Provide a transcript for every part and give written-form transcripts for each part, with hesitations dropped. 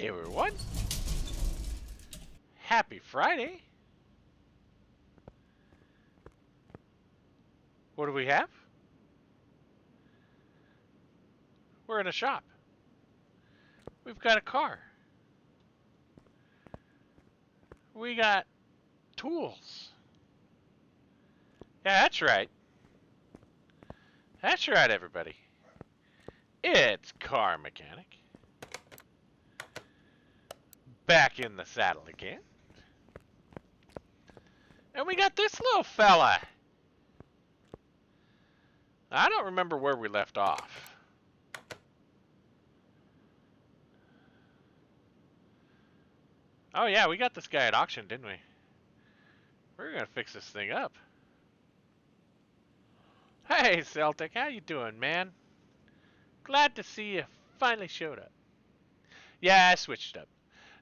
Hey everyone! Happy Friday! What do we have? We're in a shop. We've got a car. We got tools. Yeah, that's right. That's right, everybody. It's Car Mechanic. Back in the saddle again. And we got this little fella. I don't remember where we left off. Oh yeah, we got this guy at auction, didn't we? We're gonna fix this thing up. Hey Celtic, how you doing, man? Glad to see you finally showed up. Yeah, I switched up.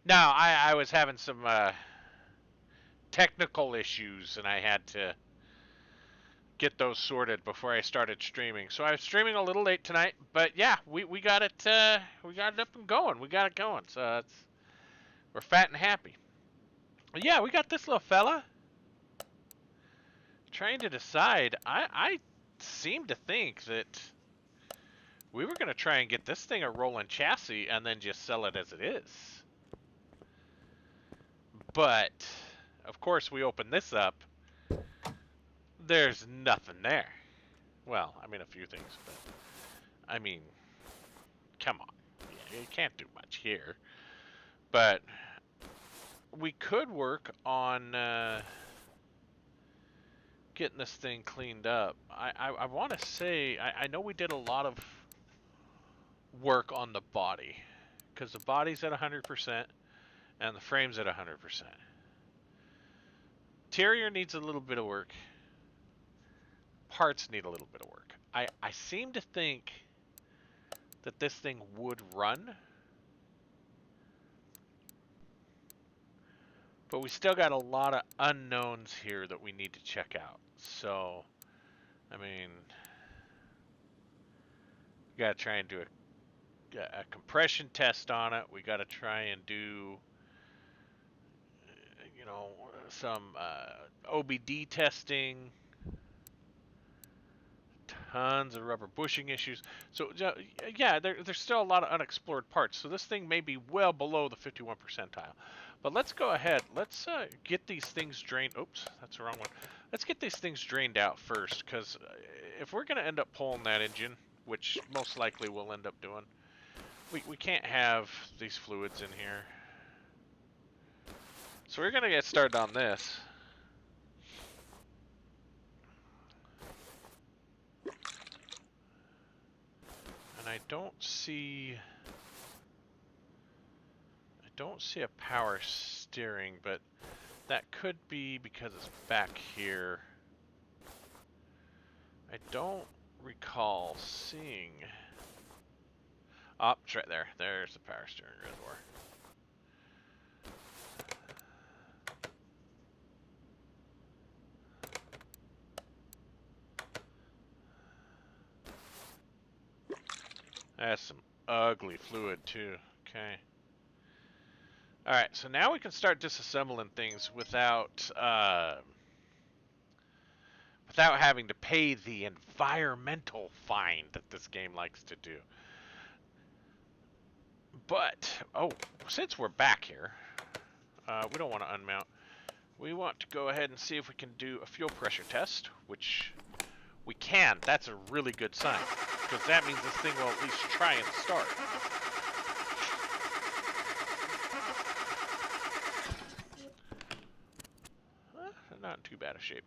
No, I was having some technical issues, and I had to get those sorted before I started streaming. So I was streaming a little late tonight, but yeah, we got it up and going. We got it going. So we're fat and happy. But yeah, we got this little fella. Trying to decide. I seem to think that we were gonna try and get this thing a rolling chassis and then just sell it as it is. But of course, we open this up. There's nothing there. Well, I mean a few things, but I mean, come on, yeah, you can't do much here. But we could work on getting this thing cleaned up. I want to say I know we did a lot of work on the body because the body's at 100% and the frame's at 100%. Interior needs a little bit of work. Parts need a little bit of work. I seem to think that this thing would run, but we still got a lot of unknowns here that we need to check out. So, I mean, we gotta try and do a compression test on it. We gotta try and do, you know, some OBD testing. Tons of rubber bushing issues. So yeah, there's still a lot of unexplored parts. So this thing may be well below the 51 percentile. But let's go ahead. Let's get these things drained. Oops, that's the wrong one. Let's get these things drained out first, because if we're going to end up pulling that engine, which most likely we'll end up doing, we can't have these fluids in here. So we're going to get started on this. And I don't see a power steering, but that could be because it's back here. I don't recall seeing. Oh, it's right there. There's the power steering reservoir. That's some ugly fluid too. Okay. Alright, so now we can start disassembling things without having to pay the environmental fine that this game likes to do. But, oh, since we're back here, we don't want to unmount. We want to go ahead and see if we can do a fuel pressure test, which we can. That's a really good sign, because that means this thing will at least try and start. Not in too bad a shape.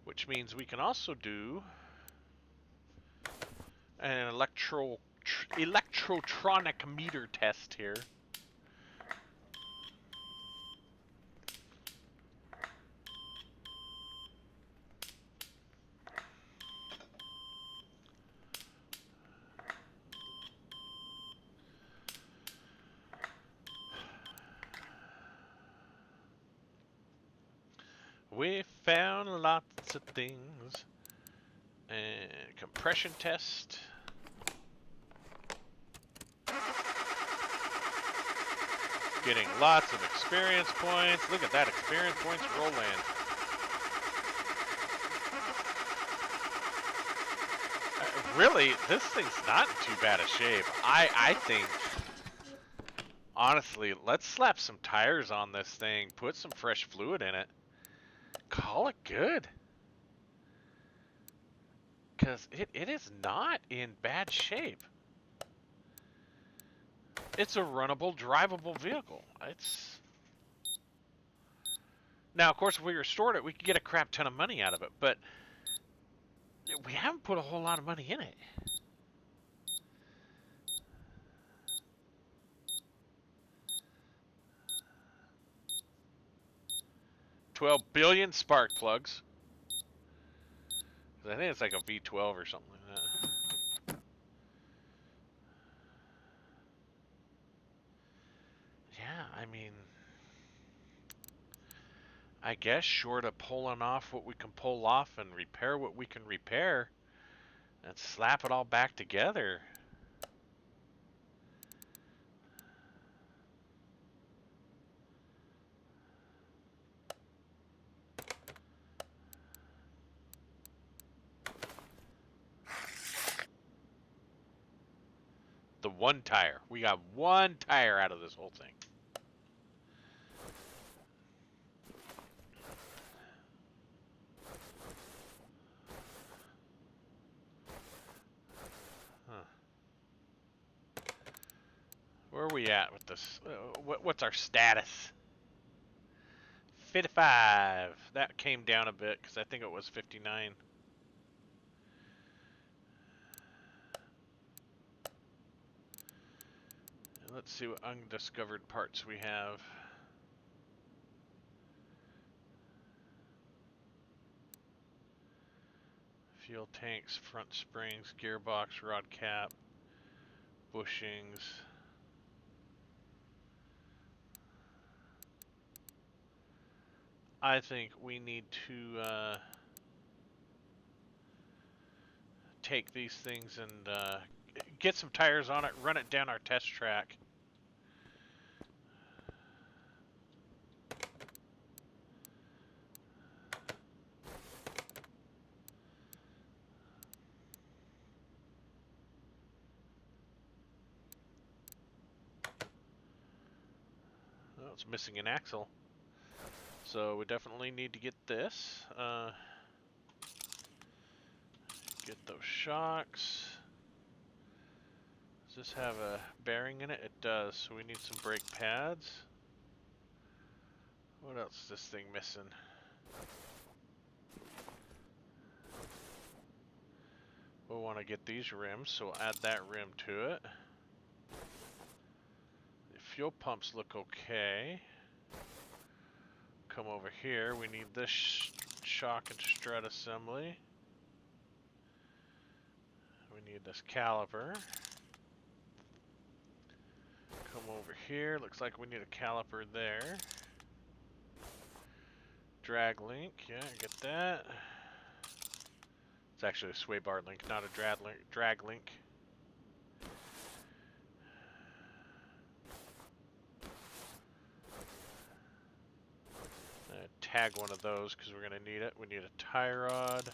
Which means we can also do an electrotronic meter test here. We found lots of things. And compression test. Getting lots of experience points. Look at that, experience points roll in. Really, this thing's not in too bad a shape. I think, honestly, let's slap some tires on this thing, put some fresh fluid in it, call it good. Because it is not in bad shape. It's a runnable, drivable vehicle. It's... Now, of course, if we restored it, we could get a crap ton of money out of it, but we haven't put a whole lot of money in it. $12 billion spark plugs. I think it's like a V12 or something like that. Yeah, I mean, I guess short of pulling off what we can pull off and repair what we can repair and slap it all back together. The one tire. We got one tire out of this whole thing. Where are we at with this? What's our status? 55. That came down a bit because I think it was 59. And let's see what undiscovered parts we have. Fuel tanks, front springs, gearbox, rod cap, bushings. I think we need to take these things and get some tires on it, run it down our test track. Oh, it's missing an axle. So we definitely need to get this. Get those shocks. Does this have a bearing in it? It does, so we need some brake pads. What else is this thing missing? We'll want to get these rims, so we'll add that rim to it. The fuel pumps look okay. Come over here, we need this shock and strut assembly. We need this caliper. Come over here, looks like we need a caliper there. Drag link, yeah, get that. It's actually a sway bar link, not a drag link. Tag one of those because we're going to need it. We need a tie rod.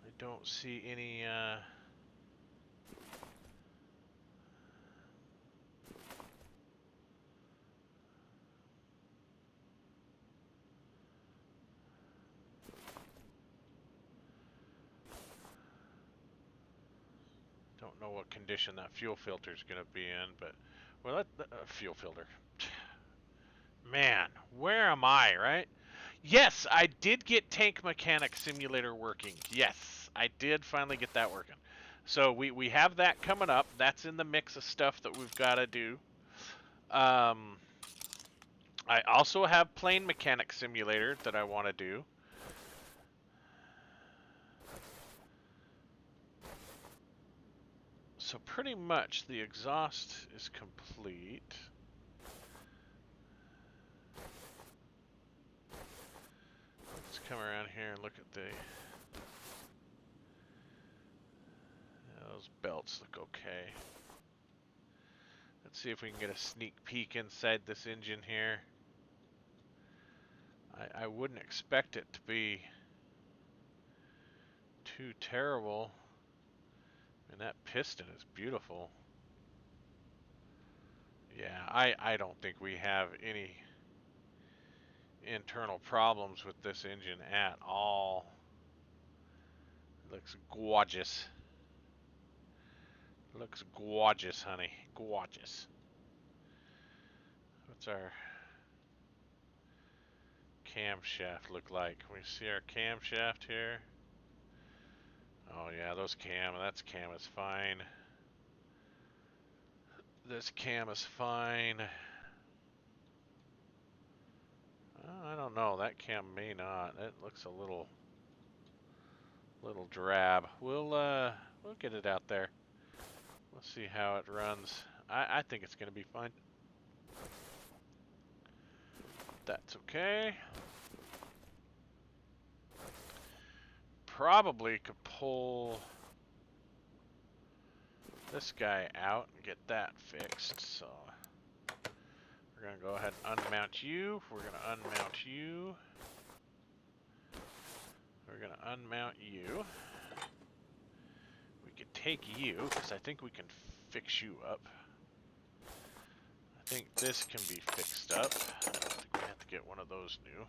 I don't see any don't know what condition that fuel filter is going to be in, but well, fuel filter. Man, where am I, right? Yes, I did get Tank Mechanic Simulator working. Yes, I did finally get that working. So we have that coming up. That's in the mix of stuff that we've got to do. I also have Plane Mechanic Simulator that I want to do. So pretty much the exhaust is complete. Let's come around here and look at the... Those belts look okay. Let's see if we can get a sneak peek inside this engine here. I wouldn't expect it to be too terrible. And that piston is beautiful. Yeah, I don't think we have any internal problems with this engine at all. It looks gorgeous. Looks gorgeous, honey. Gorgeous. What's our camshaft look like? Can we see our camshaft here? Oh yeah, that's cam is fine. This cam is fine. I don't know, that cam may not. It looks a little drab. We'll get it out there. Let's see how it runs. I think it's gonna be fine. That's okay. Probably could pull this guy out and get that fixed, so we're gonna go ahead and unmount you. We're gonna unmount you. We're gonna unmount you. We could take you, because I think we can fix you up. I think this can be fixed up. I don't think we have to get one of those new.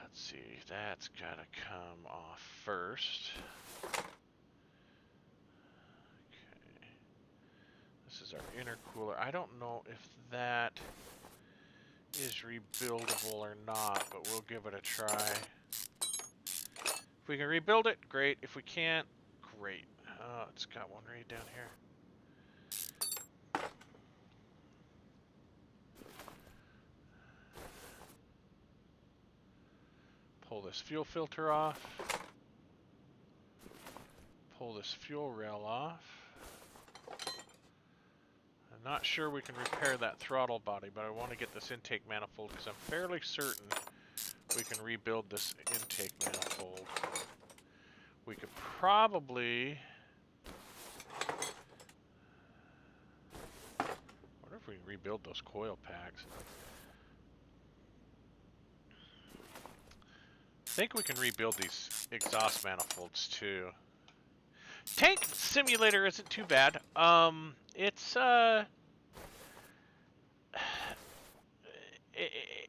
Let's see, that's gotta come off first. Okay. This is our intercooler. I don't know if that is rebuildable or not, but we'll give it a try. If we can rebuild it, great. If we can't, great. Oh, it's got one right down here. Pull this fuel filter off. Pull this fuel rail off. I'm not sure we can repair that throttle body, but I want to get this intake manifold because I'm fairly certain we can rebuild this intake manifold. We could probably... I wonder if we can rebuild those coil packs. I think we can rebuild these exhaust manifolds too. Tank Simulator isn't too bad. It's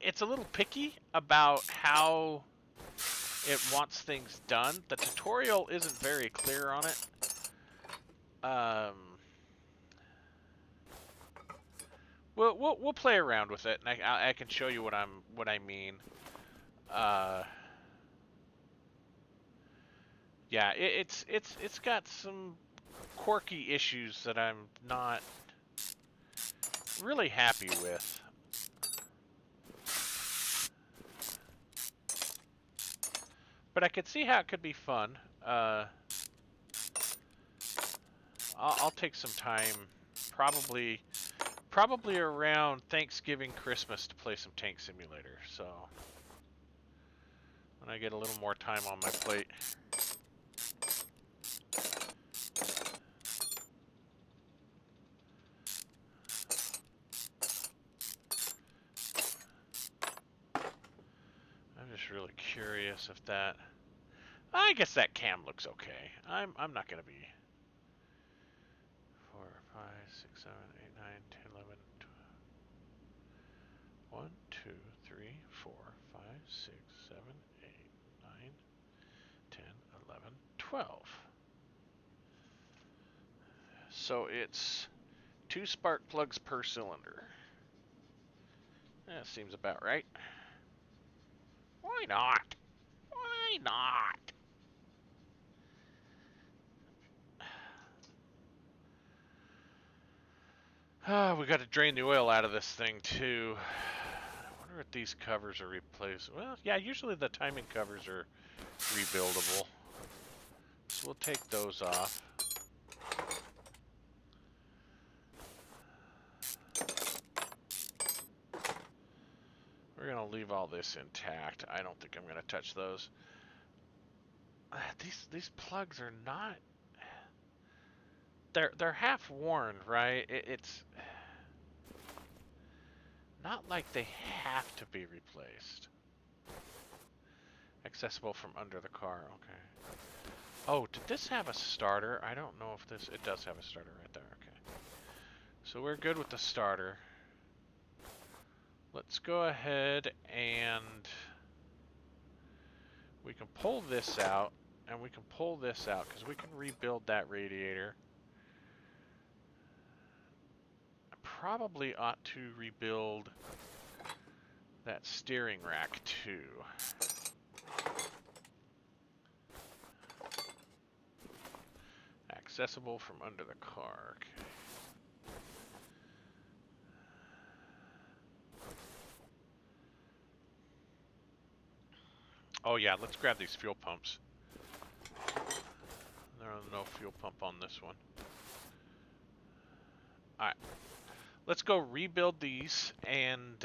it's a little picky about how it wants things done. The tutorial isn't very clear on it. We'll play around with it, and I can show you what I mean. Yeah, it's got some quirky issues that I'm not really happy with. But I could see how it could be fun. I'll take some time, probably around Thanksgiving, Christmas, to play some Tank Simulator. So when I get a little more time on my plate. I'm just really curious if that... I guess that cam looks okay. I'm not gonna be... 4, 5, 6, 7, 8, 9, 10, 11, 12. 1, 2, 3, 4, 5, 6, 7, 8, 9, 10, 11, 12. So it's 2 spark plugs per cylinder. That seems about right. Why not? Why not? We got to drain the oil out of this thing too. I wonder if these covers are replaced. Well, yeah, usually the timing covers are rebuildable. So we'll take those off. We're gonna leave all this intact. I don't think I'm gonna touch those. These plugs are not. They're half worn, right? It's not like they have to be replaced. Accessible from under the car. Okay. Oh, did this have a starter? I don't know if this. It does have a starter right there. Okay. So we're good with the starter. Let's go ahead and we can pull this out, and we can pull this out because we can rebuild that radiator. I probably ought to rebuild that steering rack too. Accessible from under the car. Okay. Oh yeah, let's grab these fuel pumps. There's no fuel pump on this one. Alright. Let's go rebuild these and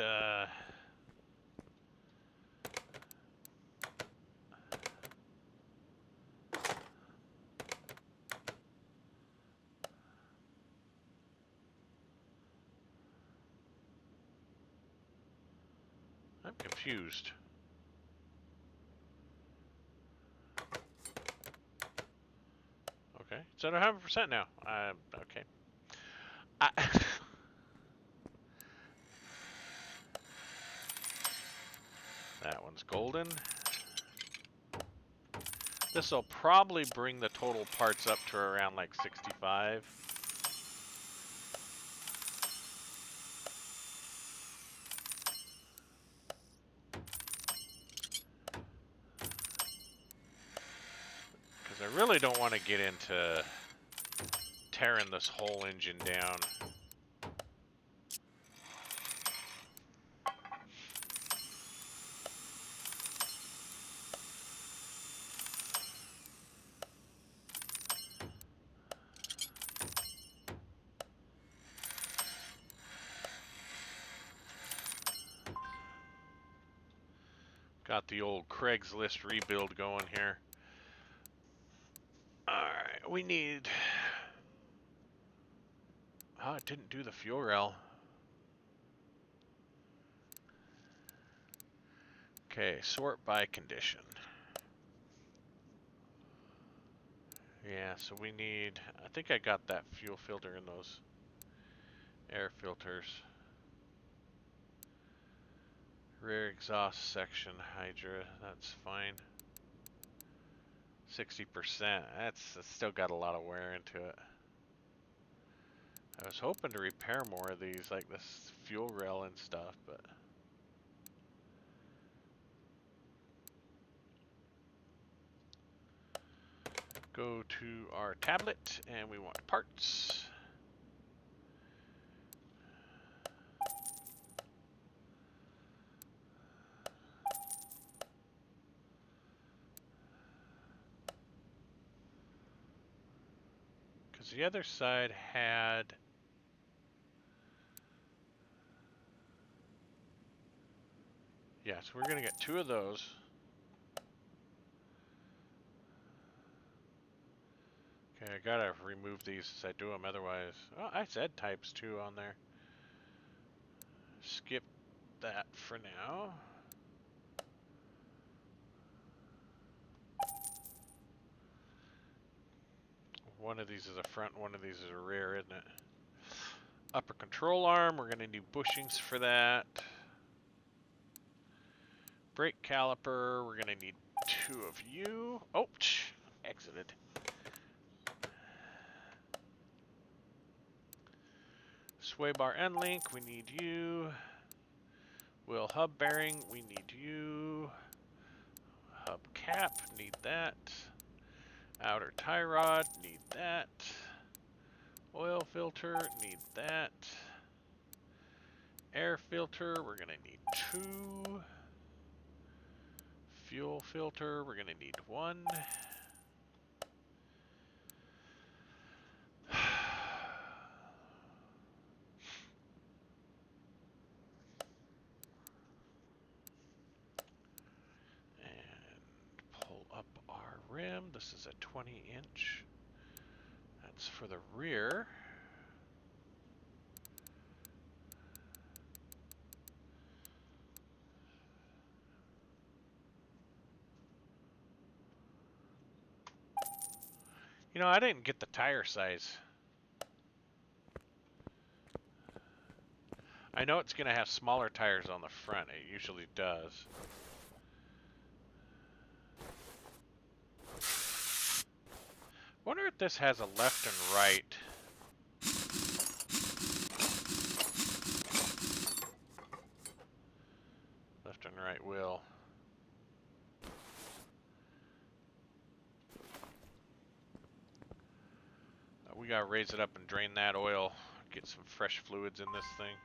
I'm confused. Okay, it's at 100% now. Okay. That one's golden. This will probably bring the total parts up to around like 65. Because I really don't want to get into tearing this whole engine down. Got the old Craigslist rebuild going here. Alright, we need... Oh, it didn't do the fuel rail. Okay, sort by condition. Yeah, so we need... I think I got that fuel filter in those air filters. Rear exhaust section Hydra, that's fine. 60%, that's still got a lot of wear into it. I was hoping to repair more of these, like this fuel rail and stuff, but... Go to our tablet, and we want parts. Because the other side had... Yeah, so we're going to get 2 of those. Okay, I gotta remove these as I do them, otherwise... Oh, I said types 2 on there. Skip that for now. One of these is a front, one of these is a rear, isn't it? Upper control arm, we're going to need bushings for that. Brake caliper, we're going to need 2 of you. Oh, exited. Sway bar end link, we need you. Wheel hub bearing, we need you. Hub cap, need that. Outer tie rod, need that. Oil filter, need that. Air filter, we're gonna need 2. Fuel filter, we're gonna need 1. rim. This is a 20-inch. That's for the rear. You know, I didn't get the tire size. I know it's going to have smaller tires on the front. It usually does. Wonder if this has a left and right. Left and right wheel. We gotta raise it up and drain that oil. Get some fresh fluids in this thing.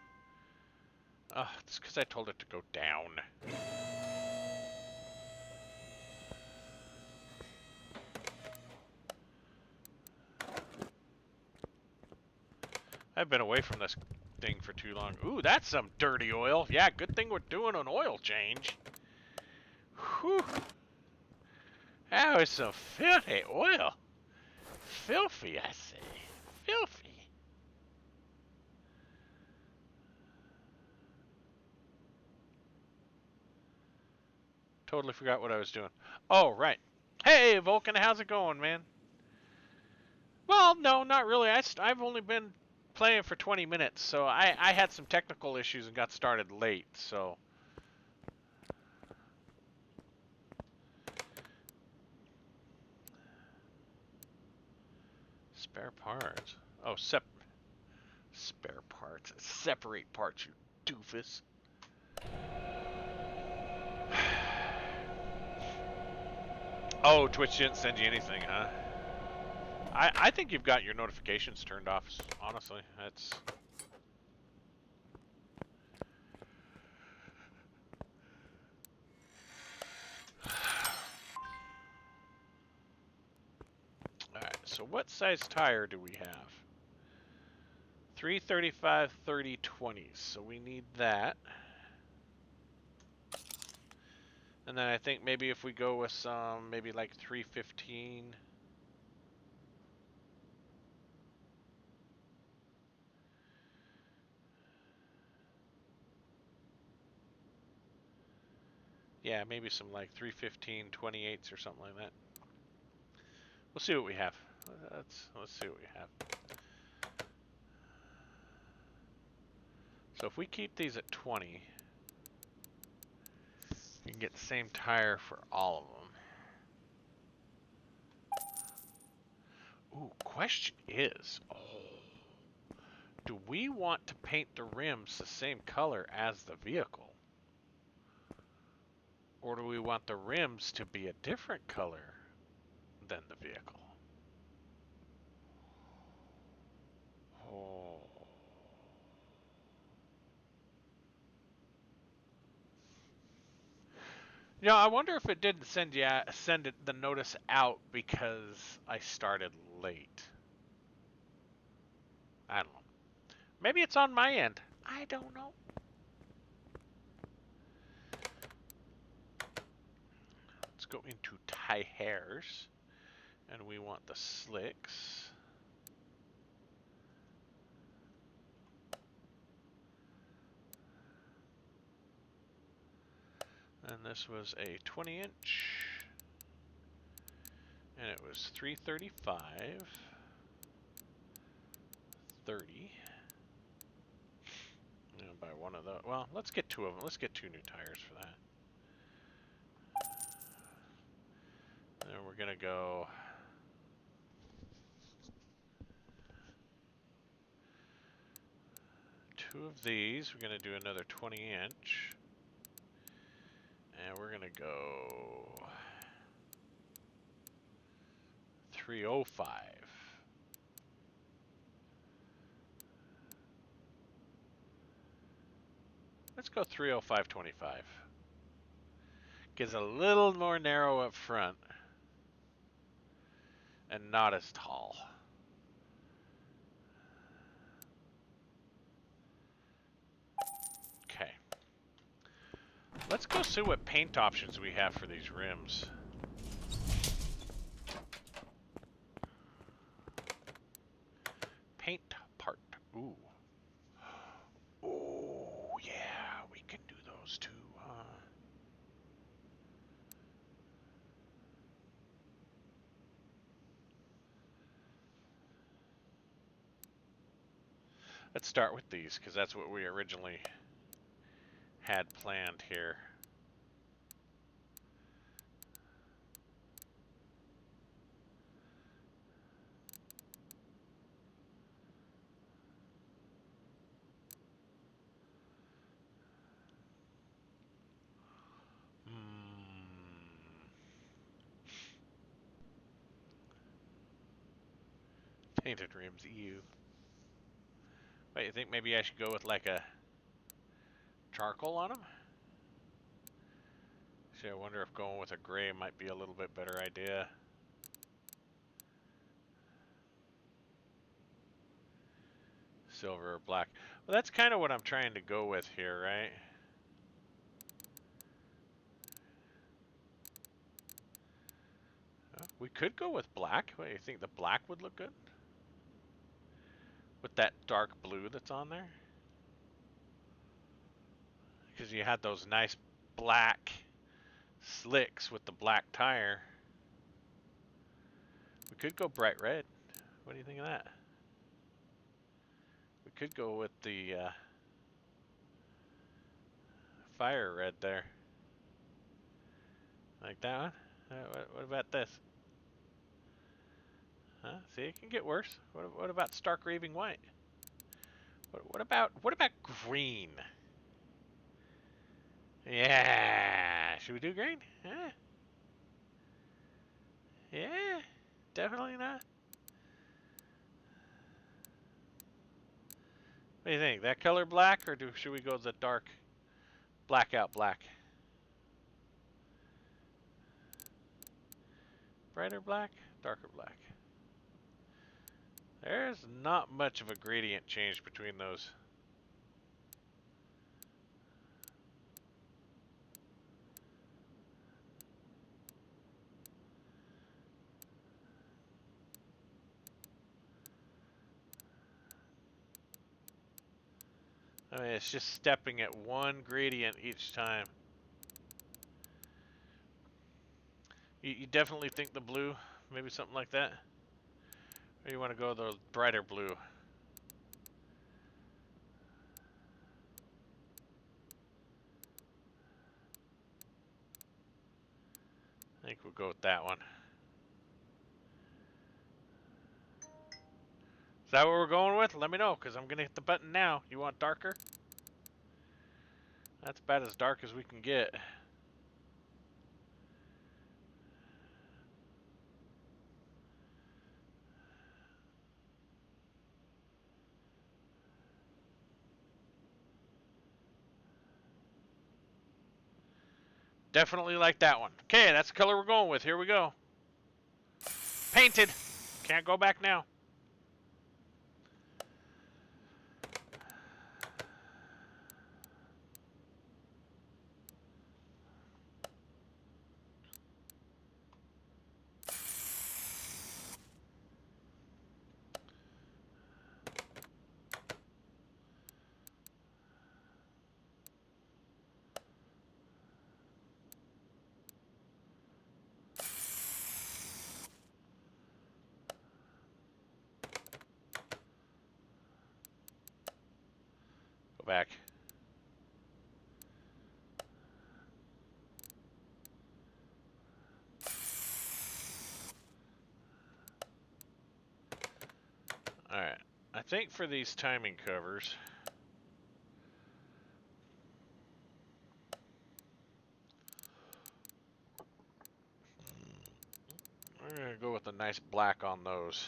It's because I told it to go down. I've been away from this thing for too long. Ooh, that's some dirty oil. Yeah, good thing we're doing an oil change. Whew. That was some filthy oil. Filthy, I say. Filthy. Totally forgot what I was doing. Oh, right. Hey, Vulcan, how's it going, man? Well, no, not really. I've only been playing for 20 minutes, so I had some technical issues and got started late, so... Spare parts? Oh, spare parts. Separate parts, you doofus. Oh, Twitch didn't send you anything, huh? I think you've got your notifications turned off, honestly. That's... Alright, so what size tire do we have? 335 30 20s, so we need that. And then I think maybe if we go with some, maybe like 315. Yeah, maybe some like 315 28s or something like that. We'll see what we have. Let's see what we have. So if we keep these at 20, you can get the same tire for all of them. Ooh, question is, do we want to paint the rims the same color as the vehicle? Or do we want the rims to be a different color than the vehicle? Oh. You know, I wonder if it didn't send the notice out because I started late. I don't know. Maybe it's on my end. I don't know. Let's go into tires, and we want the slicks. And this was a 20-inch, and it was 335 30. And by one of those, well, let's get two of them. Let's get two new tires for that. And we're gonna go. Two of these. We're gonna do another 20-inch. And we're gonna go 305. Let's go 305.25. Gives a little more narrow up front and not as tall. Okay. Let's go see what paint options we have for these rims. Let's start with these, because that's what we originally had planned here. Painted rims, ew. Wait, you think maybe I should go with like a charcoal on them? See, I wonder if going with a gray might be a little bit better idea. Silver or black. Well, that's kind of what I'm trying to go with here, right? We could go with black. What, you think the black would look good? With that dark blue that's on there? Because you had those nice black slicks with the black tire. We could go bright red. What do you think of that? We could go with the fire red there. Like that one? What about this? Huh? See, it can get worse. What about stark raving white? What about green? Yeah. Should we do green? Yeah. Yeah. Definitely not. What do you think? That color black, or should we go the dark blackout black? Brighter black, darker black. There's not much of a gradient change between those. I mean, it's just stepping at one gradient each time. You definitely think the blue, maybe something like that? Or you want to go the brighter blue? I think we'll go with that one. Is that what we're going with? Let me know, because I'm going to hit the button now. You want darker? That's about as dark as we can get. Definitely like that one. Okay, that's the color we're going with. Here we go. Painted. Can't go back now. Go back. Alright. I think for these timing covers, we're going to go with a nice black on those.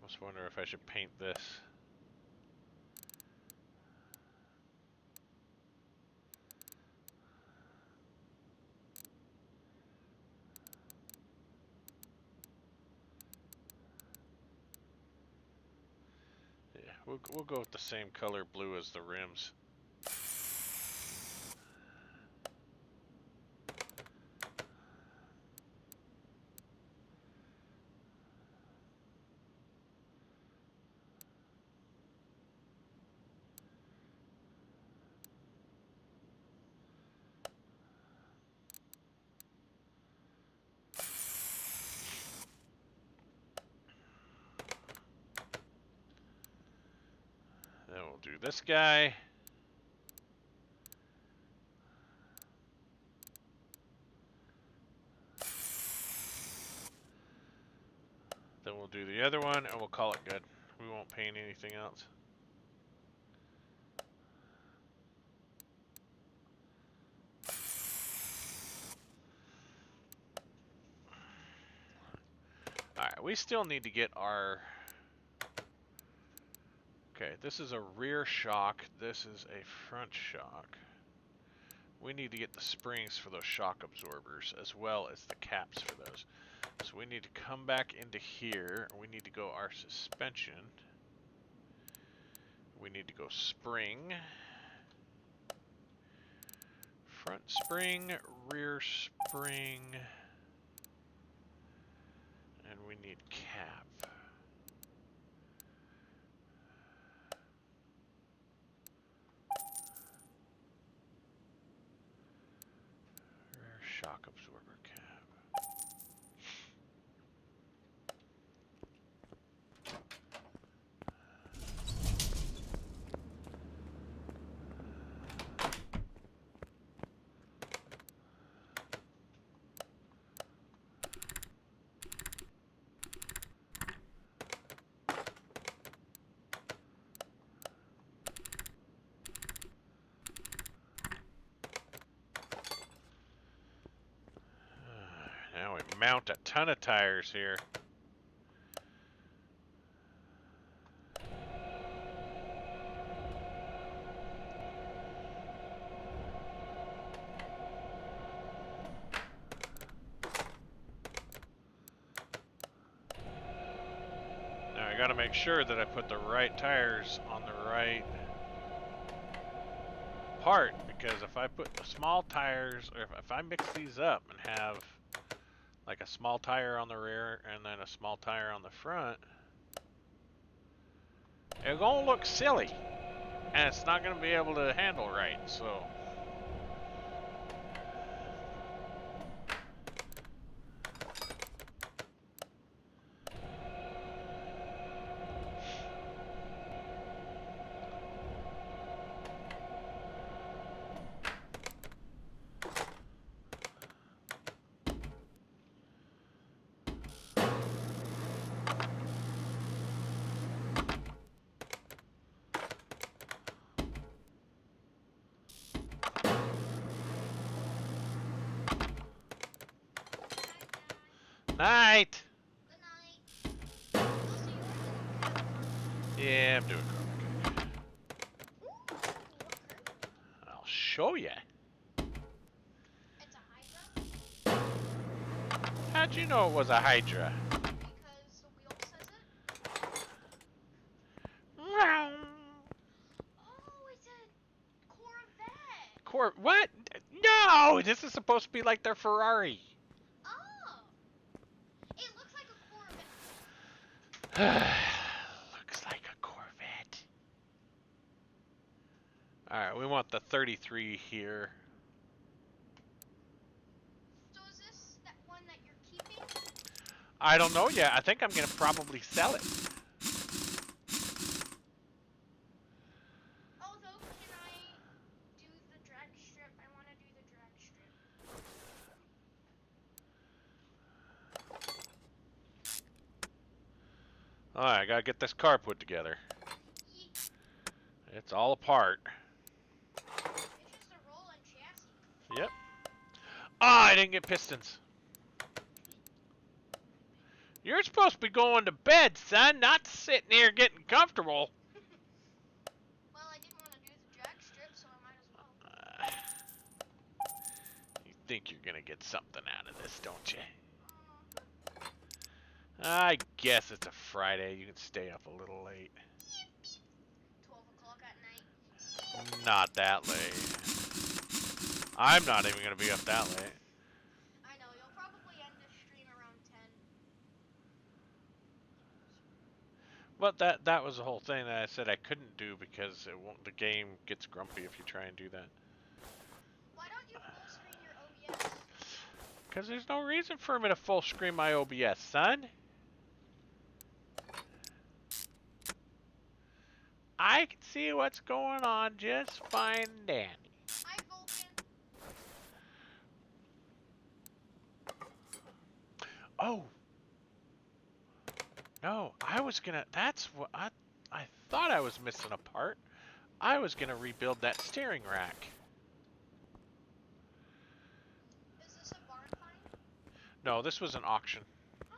Just wonder if I should paint this. Yeah, we'll go with the same color blue as the rims. Then we'll do this guy. Then we'll do the other one, and we'll call it good. We won't paint anything else. Alright, we still need to get our... Okay, this is a rear shock. This is a front shock. We need to get the springs for those shock absorbers, as well as the caps for those. So we need to come back into here. We need to go our suspension. We need to go spring. Front spring, rear spring. And we need cap. Rear shock absorber cap. Now we mount a ton of tires here. Now I gotta make sure that I put the right tires on the right part, because if I put the small tires, or if I mix these up and have like a small tire on the rear and then a small tire on the front, it's gonna look silly and it's not gonna be able to handle right. So night. Good night. Yeah, I'm doing okay. Ooh, I'll show you. it's a Hydra. How'd you know it was a Hydra? Because the wheel says it. What? Oh, it's a Corvette. What? No, this is supposed to be like their Ferrari. Oh. It looks like a Corvette. Looks like a Corvette. Alright, we want the 33 here. So is this that one that you're keeping? I don't know yet. I think I'm going to probably sell it. Although, can I do the drag strip? I want to do the drag strip. Alright, I got to get this car put together. Yeet. It's all apart. It's just a rolling chassis. Yep. Ah, I didn't get pistons. You're supposed to be going to bed, son, not sitting here getting comfortable. Well, I didn't want to do the drag strip, so I might as well. You think you're going to get something out of this, don't you? I guess it's a Friday. You can stay up a little late. 12 o'clock at night. Not that late. I'm not even going to be up that late. I know, you'll probably end the stream around 10. But that was the whole thing that I said I couldn't do because the game gets grumpy if you try and do that. Why don't you full screen your OBS? Because there's no reason for me to full screen my OBS, son. I can see what's going on just fine, Danny. Hi, Vulcan. Oh. No, I was gonna. That's what I thought I was missing a part. I was gonna rebuild that steering rack. Is this a barn find? No, this was an auction. Oh.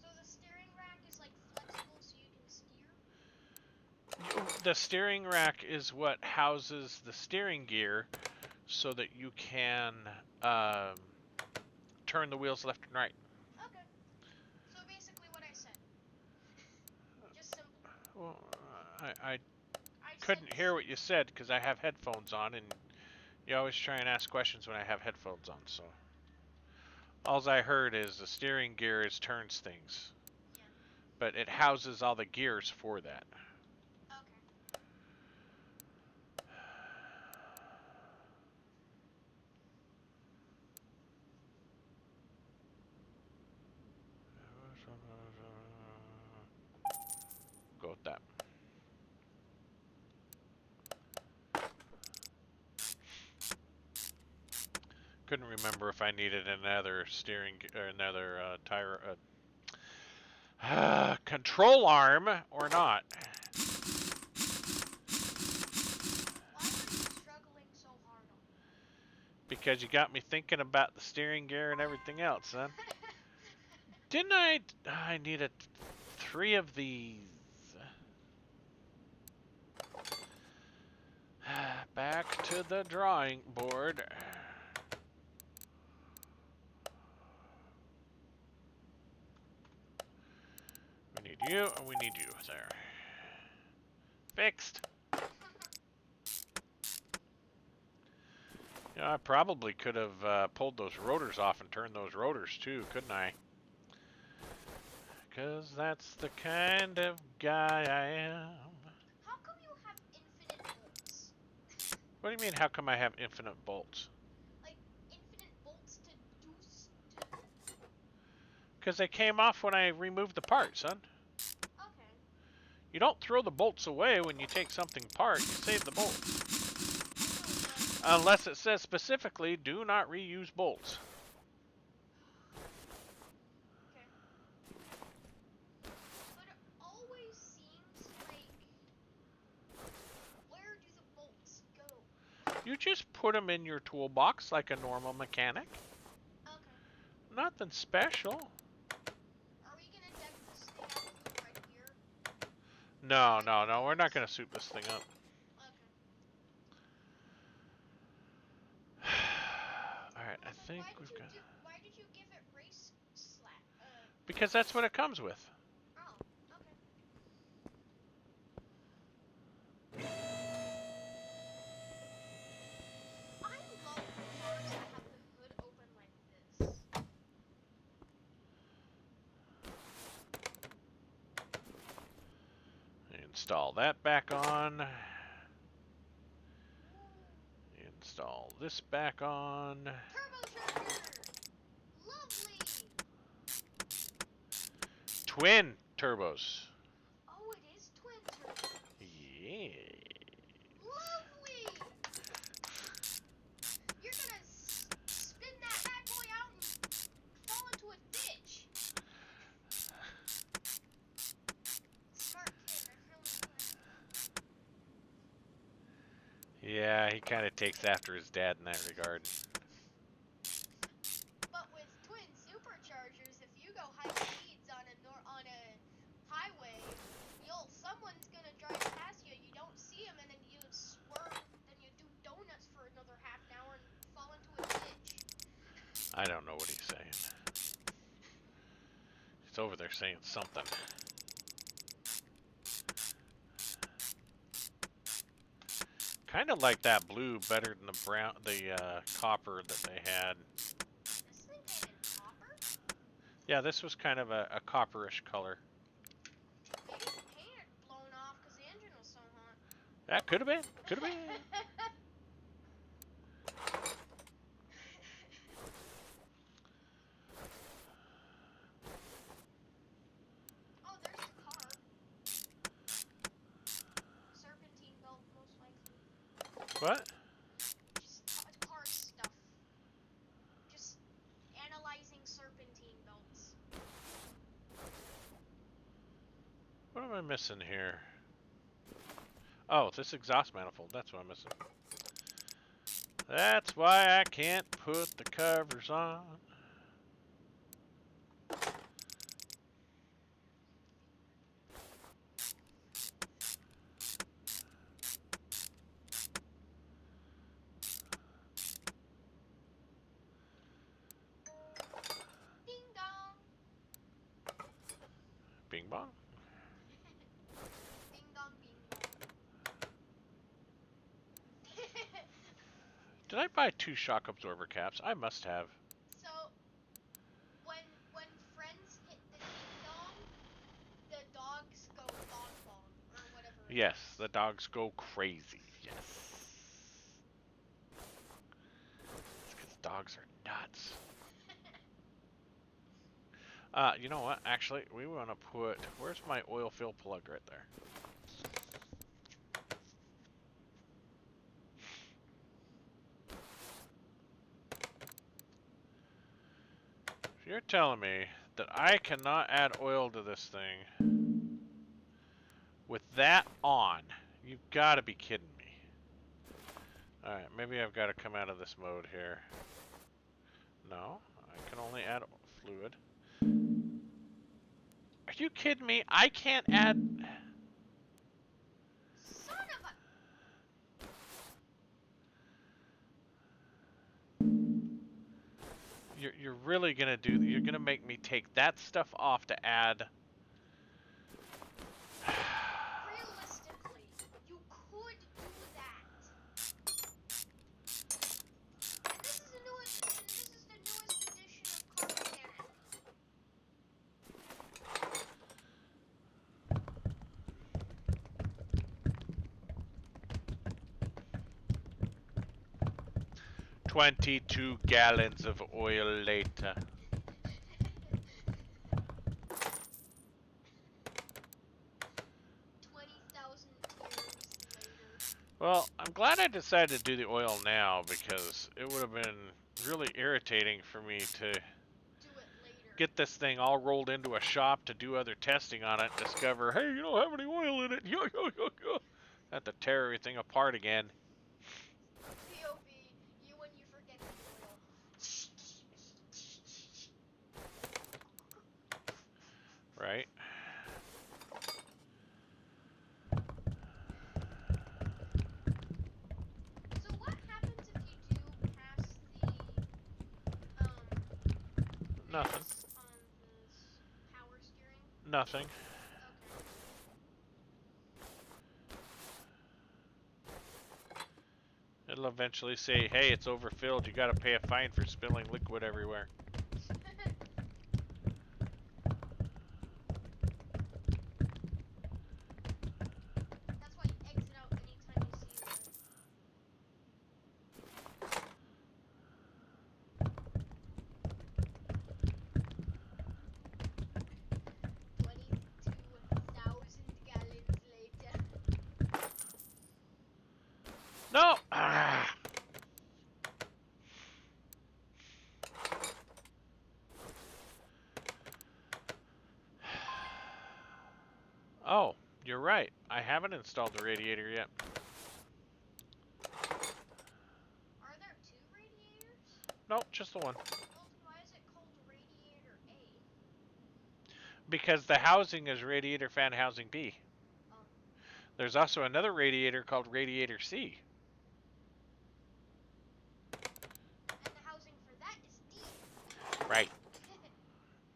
So the steering rack is like flexible so you can steer? The steering rack is what houses the steering gear, so that you can turn the wheels left and right. Okay. So basically what I said. Just simple. Well, I I couldn't said hear what you said because I have headphones on, and you always try and ask questions when I have headphones on. So all I heard is the steering gear turns things, Yeah. but it houses all the gears for that. Okay. Go with that. Couldn't remember if I needed another steering or another tire control arm or not. Why are you struggling so hard on Because you got me thinking about the steering gear and everything else, son. Didn't I? I needed 3 of these. Back to the drawing board. We need you, and we need you. There. Fixed. You know, I probably could have pulled those rotors off and turned those rotors too, couldn't I? Because that's the kind of guy I am. How come you have infinite bolts? What do you mean, how come I have infinite bolts? Like, infinite bolts to do stuff. Because they came off when I removed the part, son. Okay. You don't throw the bolts away when you take something apart, you save the bolts. Unless it says specifically, do not reuse bolts. Okay. But it always seems like... Where do the bolts go? You just put them in your toolbox like a normal mechanic. Okay. Nothing special. Are we gonna deck this thing out with right here? No, we're not going to soup this thing up. Okay. Alright, I So think we've got... why did you give it race slap? Because that's what it comes with. Oh, okay. I love cars that have the hood open like this. Install that back on. Install this back on. Turbocharger! Lovely! Twin turbos. Oh, it is twin turbo. Yeah. Lovely! You're gonna spin that bad boy out and fall into a ditch. Smart kid, I really like. Yeah, he kind of takes after his dad in that regard. But with twin superchargers, if you go high speeds on a highway, someone's gonna drive past you. You don't see them, and then you swerve, then you do donuts for another half an hour and fall into a ditch. I don't know what he's saying. He's over there saying something. Kind of like that blue better than the brown, the copper that they had. This thing came in copper? Yeah, this was kind of a copperish color. Maybe the paint had blown That could have been. Could have been. Oh, there's the car. Serpentine belt, most likely. What? Just car stuff. Just analyzing serpentine belts. What am I missing here? Oh, this exhaust manifold. That's what I'm missing. That's why I can't put the covers on. Ding dong. Bing bong. Ding dong, bing bong. Did I buy 2 shock absorber caps? I must have. So, when friends hit the ding dong, the dogs go bong bong or whatever. Yes, the dogs go crazy. Yes. It's because dogs are nuts. You know what? Actually, we want to put... Where's my oil fill plug right there? So you're telling me that I cannot add oil to this thing with that on. You've got to be kidding me. Alright, maybe I've got to come out of this mode here. No, I can only add fluid. Are you kidding me? I can't add... Son of a... You're really gonna do... You're gonna make me take that stuff off to add... Realistically, you could do that. And this is the newest edition of Car Mechanic. $22 gallons of oil later. 20,000 tears later. Well, I'm glad I decided to do the oil now because it would have been really irritating for me to Do it later. get this thing all rolled into a shop to do other testing on it and discover, hey, you don't have any oil in it. Yo, yo, yo, yo. Have to tear everything apart again. POV, you when you forget the oil. Right? So what happens if you do pass the Nothing. mass on this power steering? Nothing. Okay. It'll eventually say, hey, it's overfilled. You gotta pay a fine for spilling liquid everywhere. That's why you exit out anytime you see the... 22,000 gallons later. No! Ah. Oh, you're right. I haven't installed the radiator yet. Are there 2 radiators? Nope, just the one. Well, then why is it called Radiator A? Because the housing is radiator fan housing B. Oh. There's also another radiator called radiator C. And the housing for that is D. Right.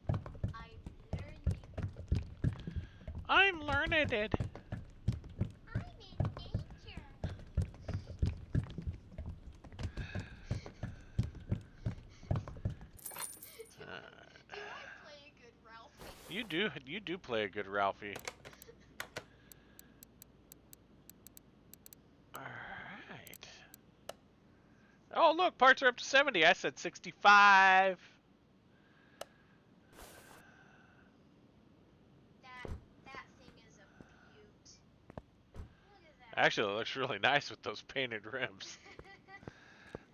I'm learning. I'm learned it. I'm in nature. Do I play a good Ralphie? You do play a good Ralphie. Oh, look, parts are up to 70. I said 65. That thing is a beaut. Look at that. Actually, it looks really nice with those painted rims.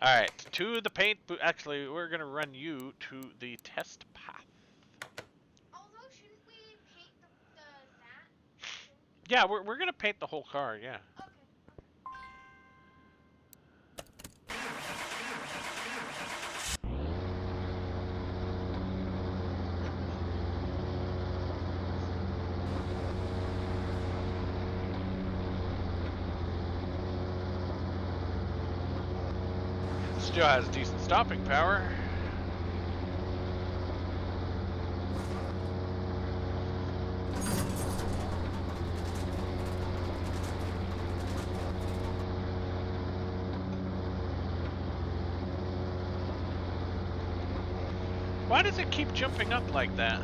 All right, to the paint booth. Actually, we're going to run you to the test path. Although, shouldn't we paint the that? Yeah, we're going to paint the whole car, yeah. Okay. Still has decent stopping power. Why does it keep jumping up like that?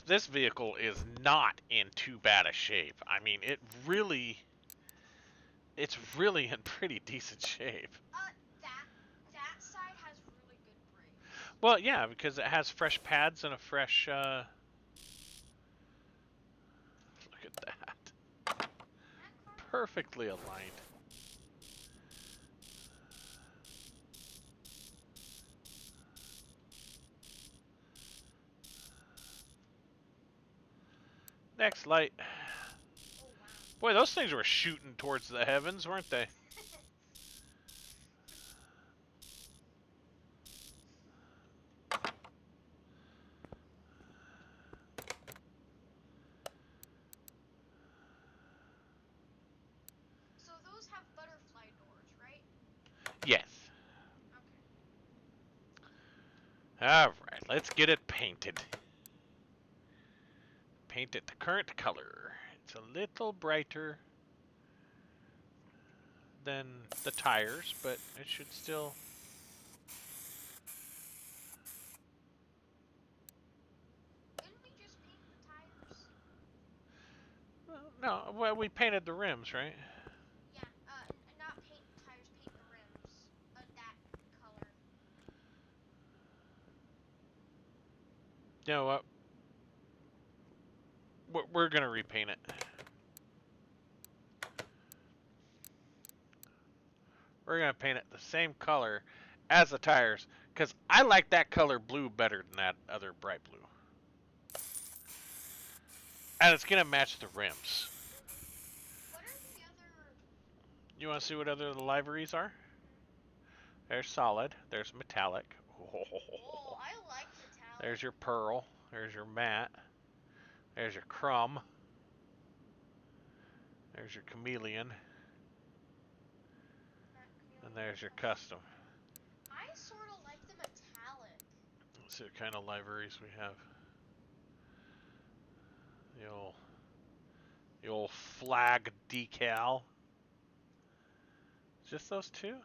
This vehicle is not in too bad a shape. I mean, it's really in pretty decent shape. That side has really good brakes. Well, yeah, because it has fresh pads and a fresh. Look at that. Perfectly aligned. Next light. Oh wow. Boy, those things were shooting towards the heavens, weren't they? So those have butterfly doors, right? Yes. Okay. Alright, let's get it painted. Paint it the current color. It's a little brighter than the tires, but it should still... Didn't we just paint the tires? No, well, we painted the rims, right? Yeah, not paint the tires, paint the rims. That color. You know what? We're gonna repaint it. We're gonna paint it the same color as the tires, because I like that color blue better than that other bright blue. And it's gonna match the rims. What are the other... You wanna see what other liveries are? There's solid, there's metallic. Oh, I like metallic. There's your pearl, there's your matte, there's your crumb, there's your chameleon, and there's your custom. I sort of like the metallic. Let's see what kind of liveries we have. The old flag decal. Just those two?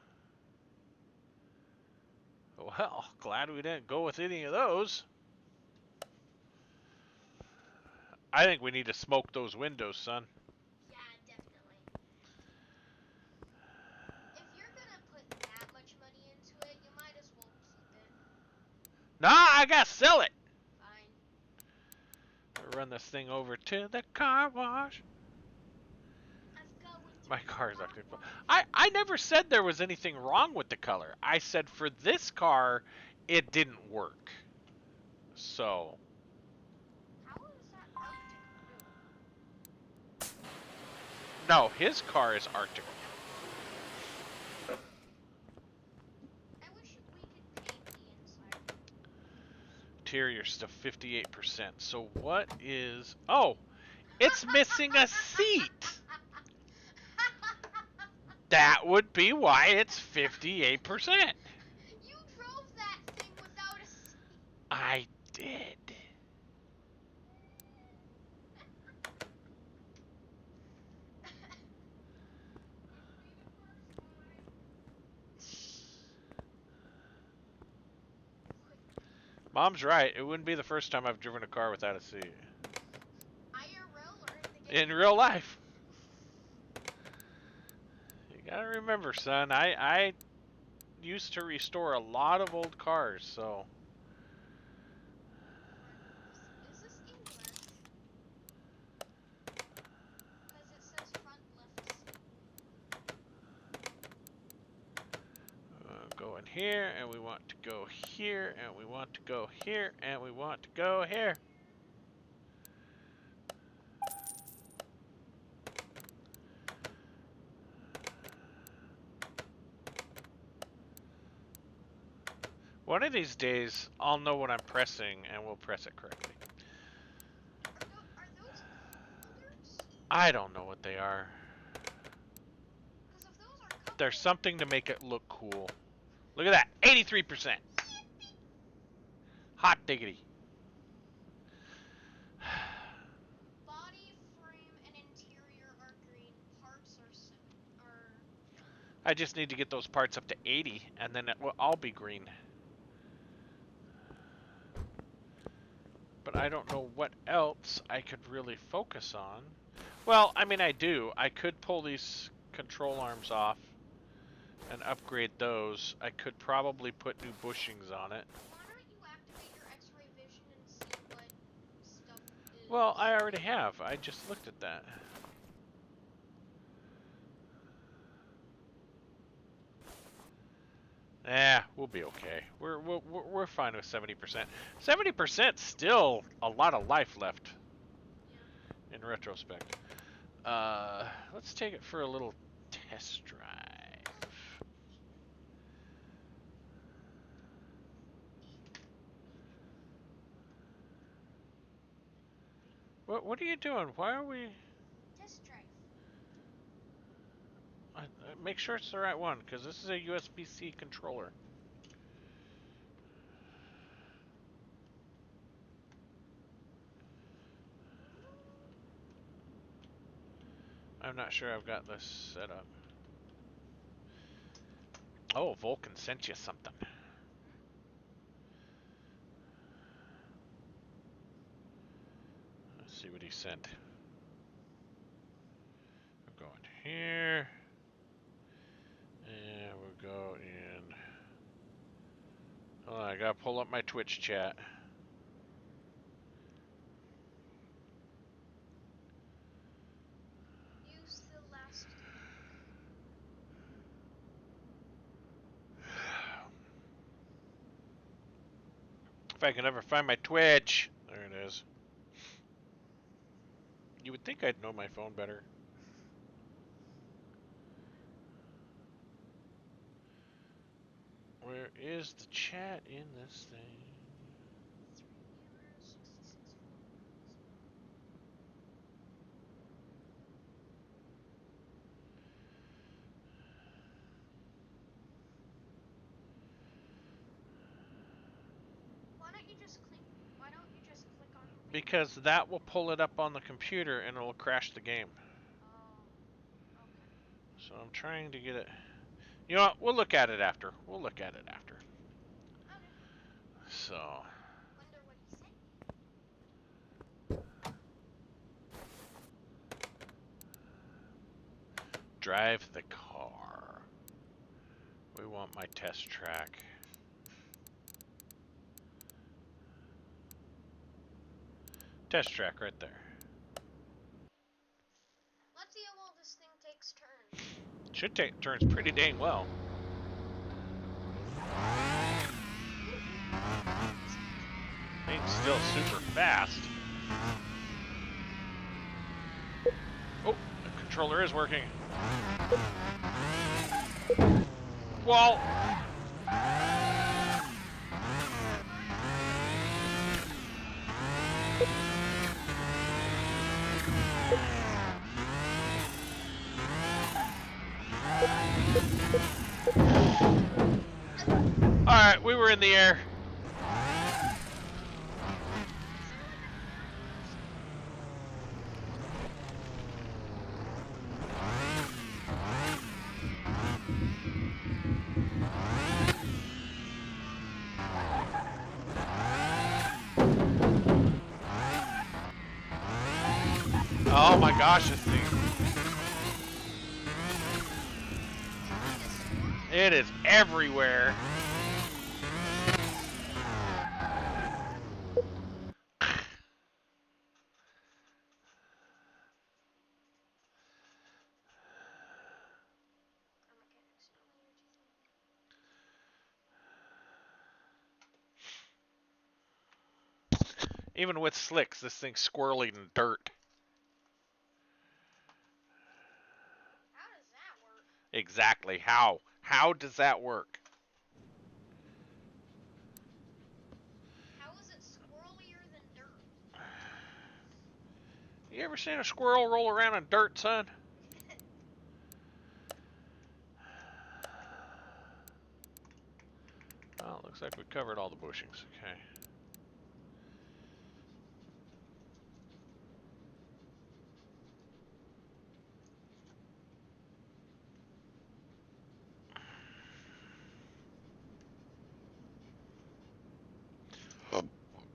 Well, glad we didn't go with any of those. I think we need to smoke those windows, son. Yeah, definitely. If you're gonna put that much money into it, you might as well keep it. Nah, I gotta sell it. Fine. I'll run this thing over to the car wash. My car's acting fun. I never said there was anything wrong with the color. I said for this car, it didn't work. So. How is that Arctic blue? No, his car is Arctic. I wish we could paint the inside. Interior stuff 58%. So what is... Oh, it's missing a seat. That would be why it's 58%. You drove that thing without a seat. I did. Mom's right. It wouldn't be the first time I've driven a car without a seat. IRL or in the game? In real life. You gotta remember, son, I used to restore a lot of old cars, so... Is this English? Because it says front left seat. Go in here, and we want to go here, and we want to go here, and we want to go here. One of these days, I'll know what I'm pressing, and we'll press it correctly. Are those holders? I don't know what they are. Because if those are cup There's something to make it look cool. Look at that, 83%. Hot diggity. body, frame, and interior are green. Parts are I just need to get those parts up to 80, and then it will all be green. But I don't know what else I could really focus on. Well, I mean, I do. I could pull these control arms off and upgrade those. I could probably put new bushings on it. Why don't you activate your X-ray vision and see what stuff is? Well, I already have. I just looked at that. We'll be okay. We're fine with 70%. 70% still a lot of life left. Yeah. In retrospect. Let's take it for a little test drive. What are you doing? Why are we... Test drive. Make sure it's the right one, because this is a USB-C controller. I'm not sure I've got this set up. Oh, Vulcan sent you something. Let's see what he sent. We're going here. And we'll go in. Hold on, I gotta pull up my Twitch chat. Use the last. If I can ever find my Twitch. There it is. You would think I'd know my phone better. Where is the chat in this thing? 3 viewers, 66 followers. Why don't you just click on the link? Because that will pull it up on the computer and it will crash the game. Oh, okay. So I'm trying to get it. You know what? We'll look at it after. We'll look at it after. Okay. So. Wonder what he said. Drive the car. We want my test track. Test track right there. Let's see how well this thing takes turns. Should take turns pretty dang well. Thing's still super fast. Oh, the controller is working. Well. Alright, we were in the air. my gosh, this thing. It is everywhere. Even with slicks, this thing's squirreling in dirt. How does that work? Exactly. How? How does that work? How is it squirrelier than dirt? You ever seen a squirrel roll around in dirt, son? Well, it looks like we covered all the bushings. Okay.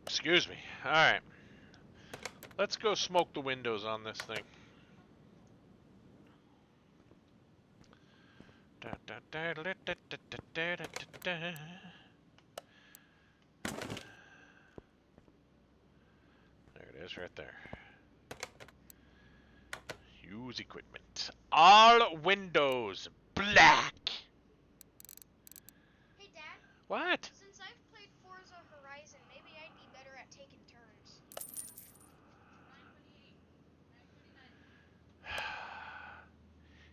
Excuse me. All right. Let's go smoke the windows on this thing. There it is right there. Use equipment. All windows black. Hey, Dad. What? Since I've played Forza Horizon, maybe I'd be better at taking turns.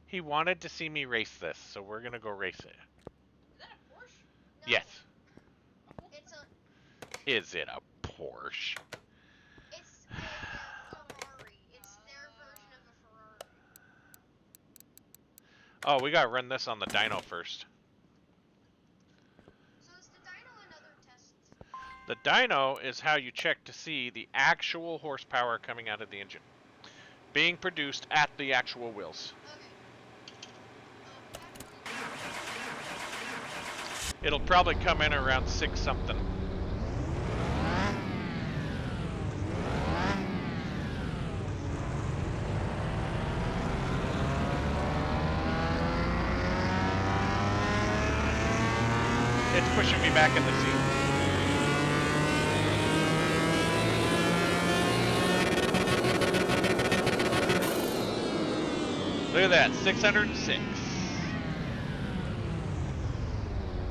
He wanted to see me race this, so we're gonna go race it. Is that a Porsche? No. Yes. It's a. Is it a Porsche? It's a Ferrari. It's their version of a Ferrari. Oh, we gotta run this on the dyno first. So is the dyno another test? The dyno is how you check to see the actual horsepower coming out of the engine, being produced at the actual wheels. Okay. It'll probably come in around 6 something. It's pushing me back in the seat. Look at that, 606.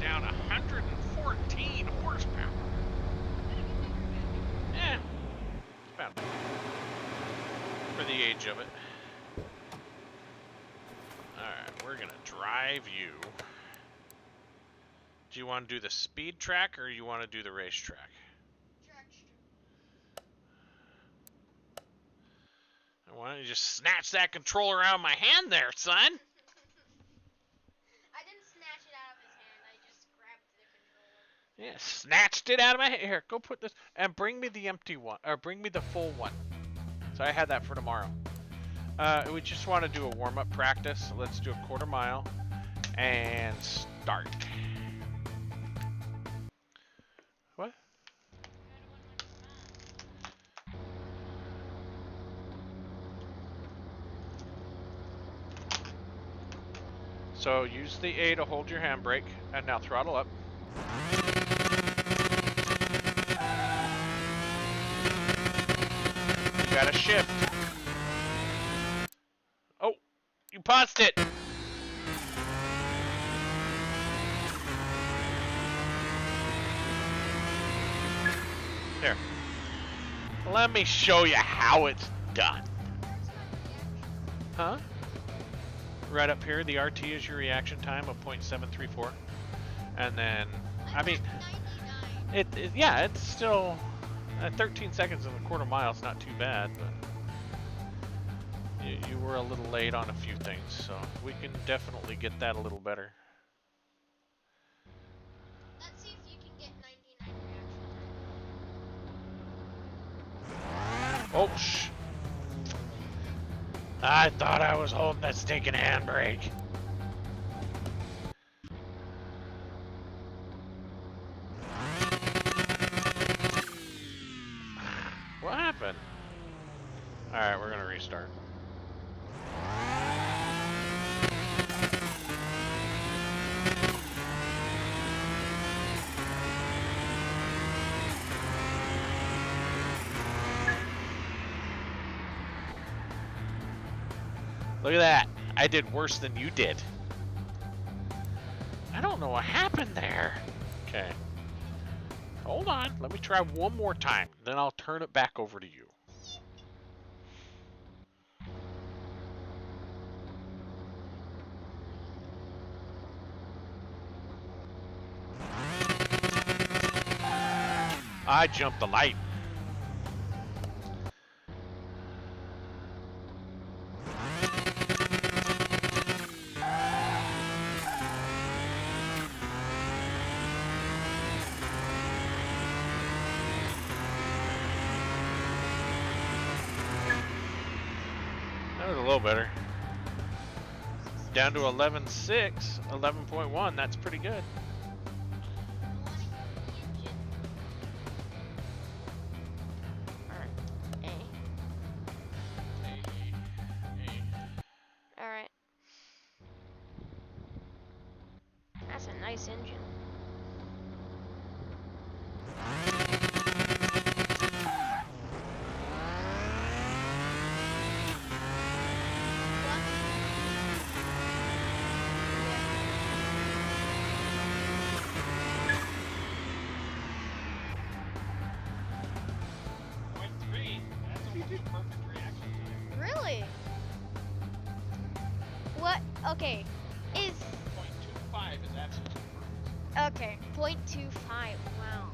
Down 114 horsepower. Yeah, it's about for the age of it. Alright, we're gonna drive you. Do you want to do the speed track or you want to do the racetrack? Why don't you just snatch that controller out of my hand there, son? I didn't snatch it out of his hand. I just grabbed the controller. Yeah, snatched it out of my hand. Here, go put this and bring me the empty one, or bring me the full one. So I had that for tomorrow. We just want to do a warm-up practice. So let's do a quarter mile and start. What? So use the A to hold your handbrake, and now throttle up. You gotta shift. Oh, you paused it. There. Let me show you how it's done. Huh? Right up here, the RT is your reaction time of 0.734. And then, I mean, yeah, it's still, 13 seconds in a quarter mile is not too bad, but you were a little late on a few things, so we can definitely get that a little better. Let's see if you can get 99 reaction time. Oh, shh. I thought I was holding that stinking handbrake. What happened? Alright, we're gonna restart. Look at that. I did worse than you did. I don't know what happened there. Okay. Hold on. Let me try one more time. Then I'll turn it back over to you. I jumped the light. That was a little better. Down to 11.6, 11.1. That's pretty good. Alright. That's a nice engine. Really? What? Okay. Is 0.25 is absolutely perfect. okay. 0.25. Wow.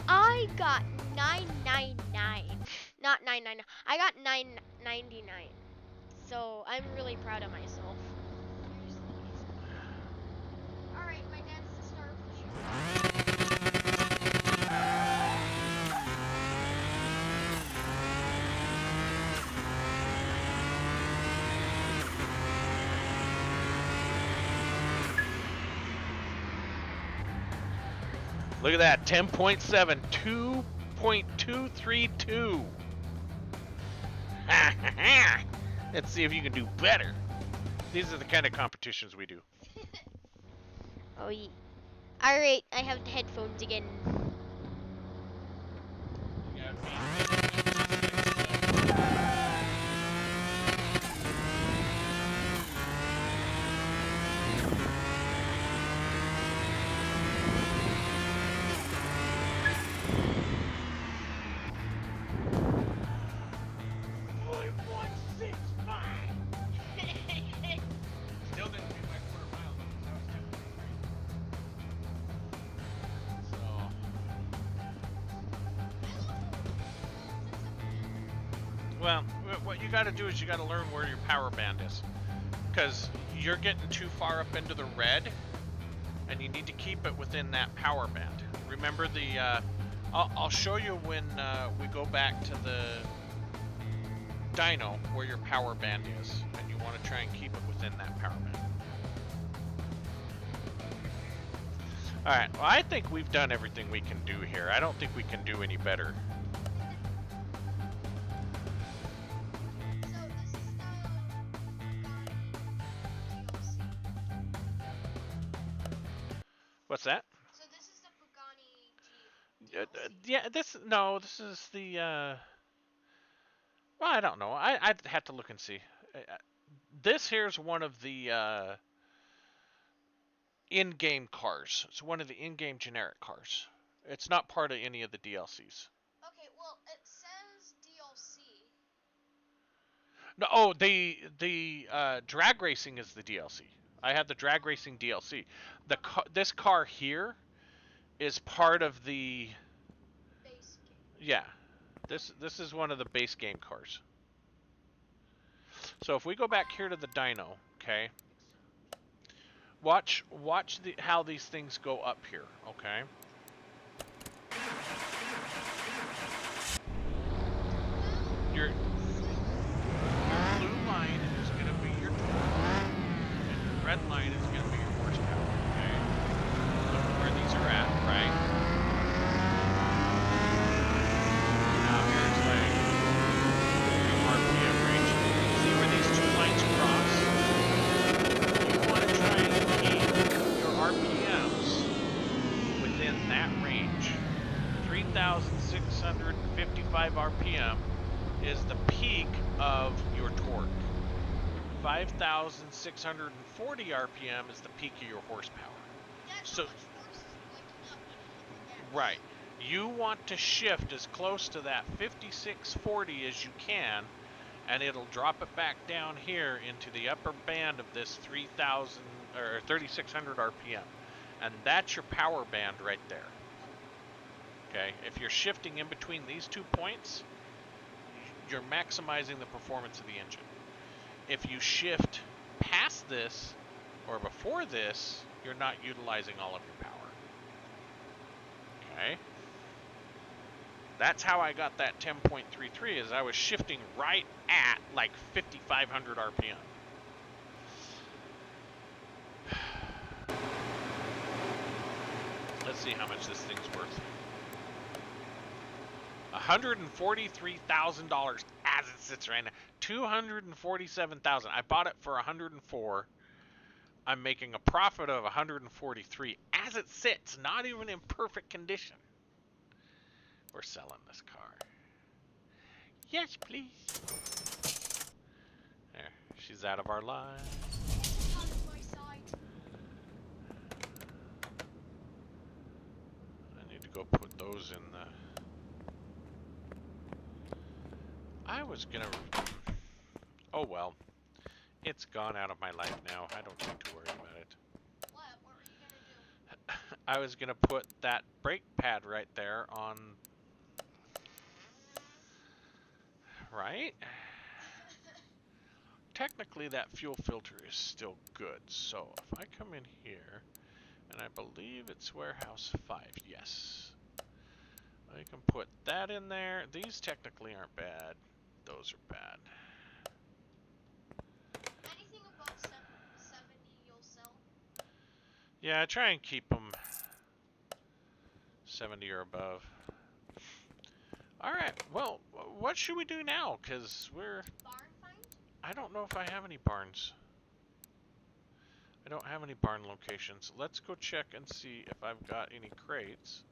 I got 999. Not 999. I got 999. So I'm really proud of myself. Alright, my dad's the star pusher. Look at that, 10.7, 2.232. Let's see if you can do better. These are the kind of competitions we do. Oh yeah. Alright, I have the headphones again. Still didn't do my quarter mile though, 'cause that was 2.3. So. Well, what you got to do is you got to learn where your power band is, because you're getting too far up into the red, and you need to keep it within that power band. Remember the, I'll show you when we go back to the dyno where your power band is, and you want to try and keep it within that power band. Alright, well, I think we've done everything we can do here. I don't think we can do any better. So this is the DLC. What's that? So this is the Pagani Jeep DLC. Yeah, this is the well, I don't know. I'd have to look and see. This here's one of the in-game cars. It's one of the in-game generic cars. It's not part of any of the DLCs. Okay, well it says DLC. No, oh, the drag racing is the DLC. I have the drag racing DLC. This car here is part of the Base game. yeah. This is one of the base game cars. So if we go back here to the dyno, okay? Watch how these things go up here, okay? Your blue line is going to be your torque, and your red line is going to be your horsepower, okay? Look at where these are at, right? Now here's like your RPM range. See where these two lines cross? You want to try and keep your RPMs within 55 RPM is the peak of your torque. 5,640 RPM is the peak of your horsepower. That's So- how much force is waking up when you hit the gas. Right. You want to shift as close to that 5640 as you can, and it'll drop it back down here into the upper band of this 3,000 or 3,600 RPM. And that's your power band right there. Okay? If you're shifting in between these 2 points, you're maximizing the performance of the engine. If you shift past this or before this, you're not utilizing all of your power. Okay? That's how I got that 10.33, is I was shifting right at like 5,500 RPM. Let's see how much this thing's worth. $143,000 as it sits right now. $247,000. I bought it for 104. I'm making a profit of 143 as it sits, not even in perfect condition. We're selling this car. Yes, please. There, she's out of our line. It's out of my sight. I need to go put those in the... I was gonna... Oh well. It's gone out of my life now. I don't need to worry about it. What? What were you gonna do? I was gonna put that brake pad right there on... Right? Technically that fuel filter is still good, so if I come in here, and I believe it's warehouse 5, yes. I can put that in there. These technically aren't bad. Those are bad. Anything above 70 you'll sell? Yeah, I try and keep them 70 or above. Alright, well, what should we do now? Because we're... Barn find? I don't know if I have any barns. I don't have any barn locations. Let's go check and see if I've got any crates.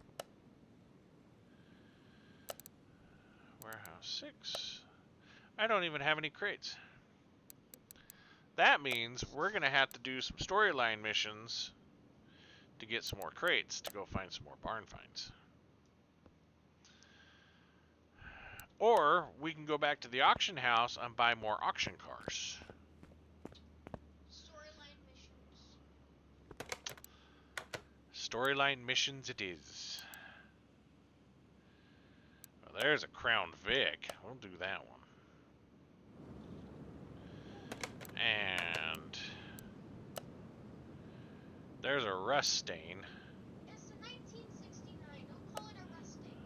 Warehouse 6. I don't even have any crates. That means we're going to have to do some storyline missions to get some more crates to go find some more barn finds. Or we can go back to the auction house and buy more auction cars. Storyline missions. Storyline missions it is. Well, there's a Crown Vic. We'll do that one. And there's a rust stain. It's a 1969. Don't call it a rust stain.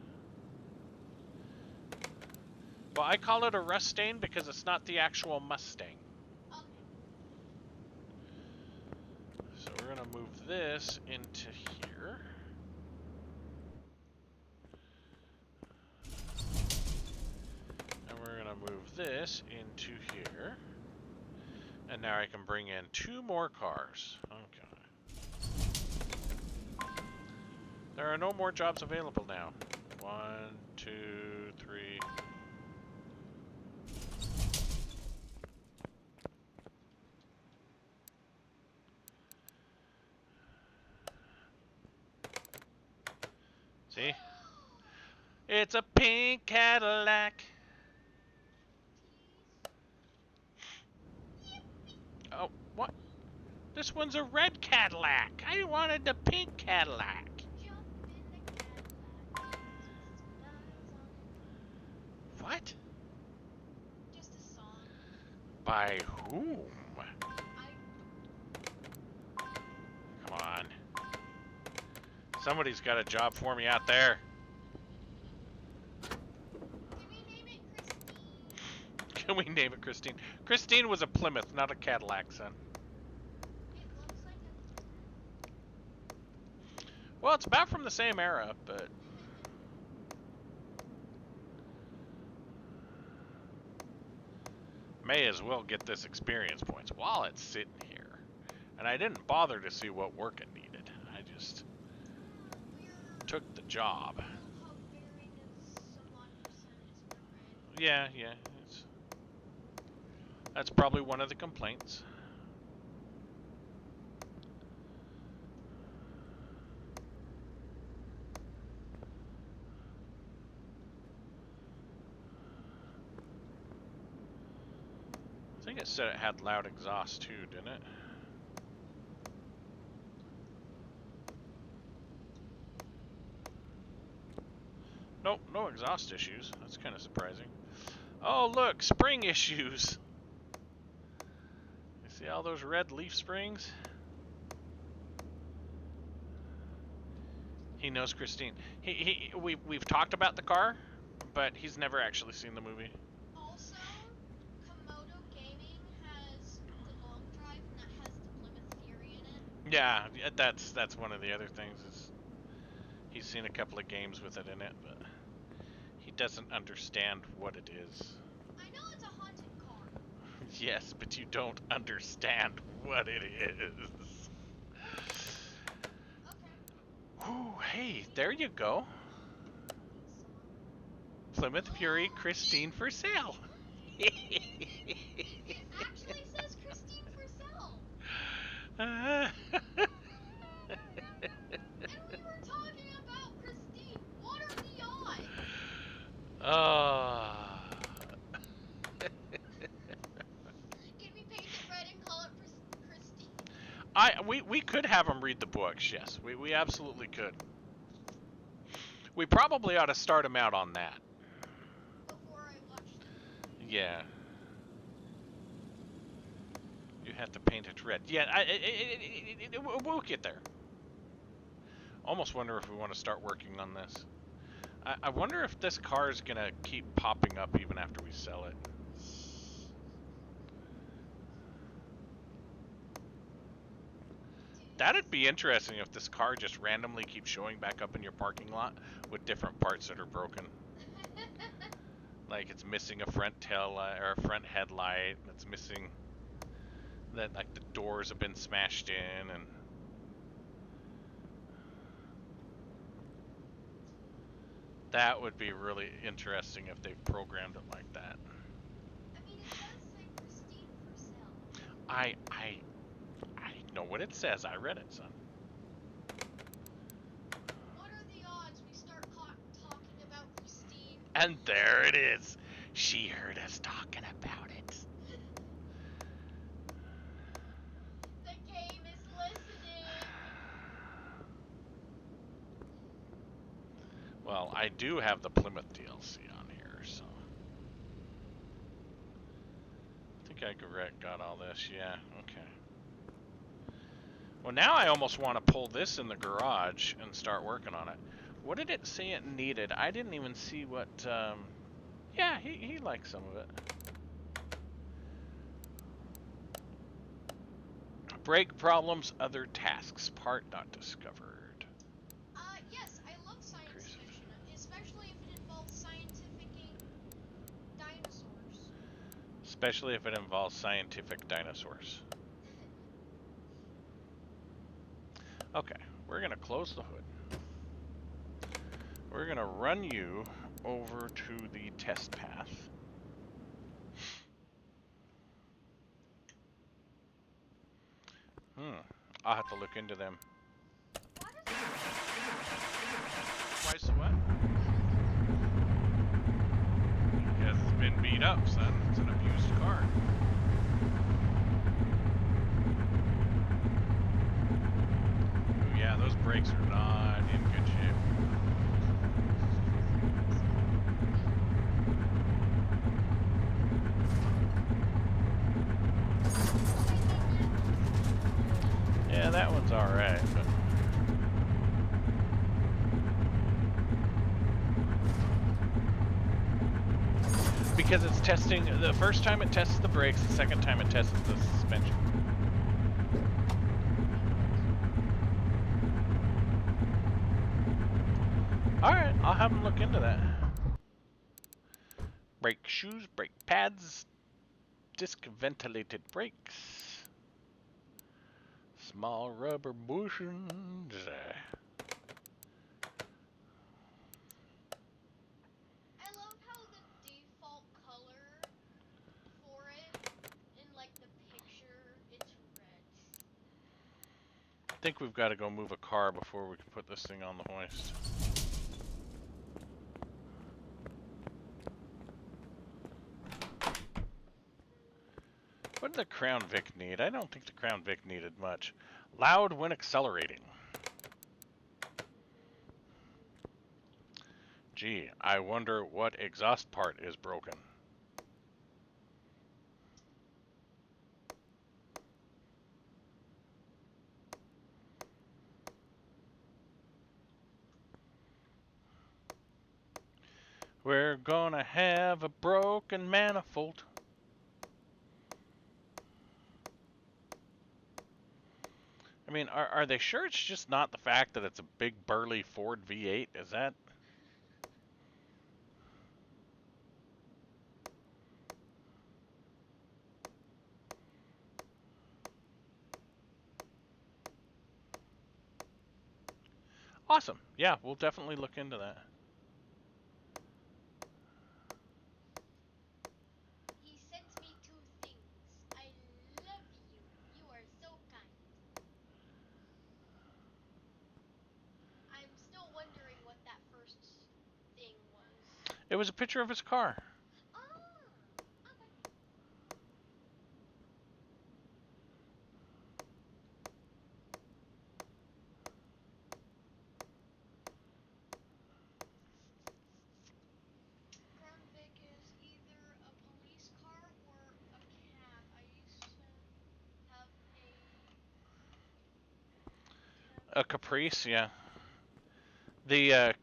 Well, I call it a rust stain because it's not the actual Mustang. Okay. So we're gonna move this into here. And we're gonna move this into here. And now I can bring in 2 more cars. Okay. There are no more jobs available now. 1, 2, 3. See? It's a pink Cadillac. Oh, what? This one's a red Cadillac. I wanted the pink Cadillac. Jump in the Cadillac. What? Just a song. By whom? I Come on. Somebody's got a job for me out there. Can we name it Christine? Can we name it Christine? Christine was a Plymouth, not a Cadillac, son. It looks like a Well, it's about from the same era, but... May as well get this experience points while it's sitting here. And I didn't bother to see what work it needed. I just weird. took the job. How varying is some odd percentage? Yeah, yeah. That's probably one of the complaints. I think it said it had loud exhaust too, didn't it? Nope, no exhaust issues. That's kind of surprising. Oh, look, spring issues. You see all those red leaf springs? He knows Christine. We've talked about the car, but he's never actually seen the movie. Also, Komodo Gaming has the long drive, and that has the Plymouth Fury in it. Yeah, that's one of the other things is he's seen a couple of games with it in it, but he doesn't understand what it is. I know it's a haunted car. Yes, but you don't understand what it is. Okay. Ooh, hey, there you go. Plymouth Fury Christine for sale. It actually says Christine for sale. And we were talking about Christine. What are the odds? Can we paint it red and call it Christine? We could have him read the books. Yes, we absolutely could. We probably ought to start him out on that. Before I watch them. Yeah. You have to paint it red. Yeah, we'll get there. Almost wonder if we want to start working on this. I wonder if this car is gonna keep popping up even after we sell it. That'd be interesting if this car just randomly keeps showing back up in your parking lot with different parts that are broken. Like it's missing a front tail light or a front headlight. It's missing that, like the doors have been smashed in, and that would be really interesting if they programmed it like that. I mean, it does say Christine for sale. I know what it says. I read it, son. What are the odds we start talking about Christine? And there it is. She heard us talking about it. The game is listening. Well, I do have the Plymouth DLC on here, so I think I got all this. Yeah, okay. Well, now I almost want to pull this in the garage and start working on it. What did it say it needed? I didn't even see what, yeah, he likes some of it. Brake problems, other tasks, part not discovered. Yes, I love science fiction, especially if it involves scientific dinosaurs. Especially if it involves scientific dinosaurs. Okay, we're gonna close the hood. We're gonna run you over to the test path. I'll have to look into them. Twice the what? Because it's been beat up, son. It's an abused car. Ooh, yeah, those brakes are not in good shape. Yeah, that one's alright, but because it's testing, the first time it tests the brakes, the second time it tests the suspension. Alright, I'll have them look into that. Brake shoes, brake pads, disc ventilated brakes, small rubber bushings. I love how the default think we've got to go move a car before we can put this thing on the hoist. What did the Crown Vic need? I don't think the Crown Vic needed much. Loud when accelerating. Gee, I wonder what exhaust part is broken. We're gonna have a broken manifold. I mean, are they sure it's just not the fact that it's a big burly Ford V8? Is that... Awesome. Yeah, we'll definitely look into that. He sent me 2 things. I love you. You are so kind. I'm still wondering what that first thing was. It was a picture of his car. Ah, okay. Crown Vic is either a police car or a cab. I used to have A Caprice, yeah. The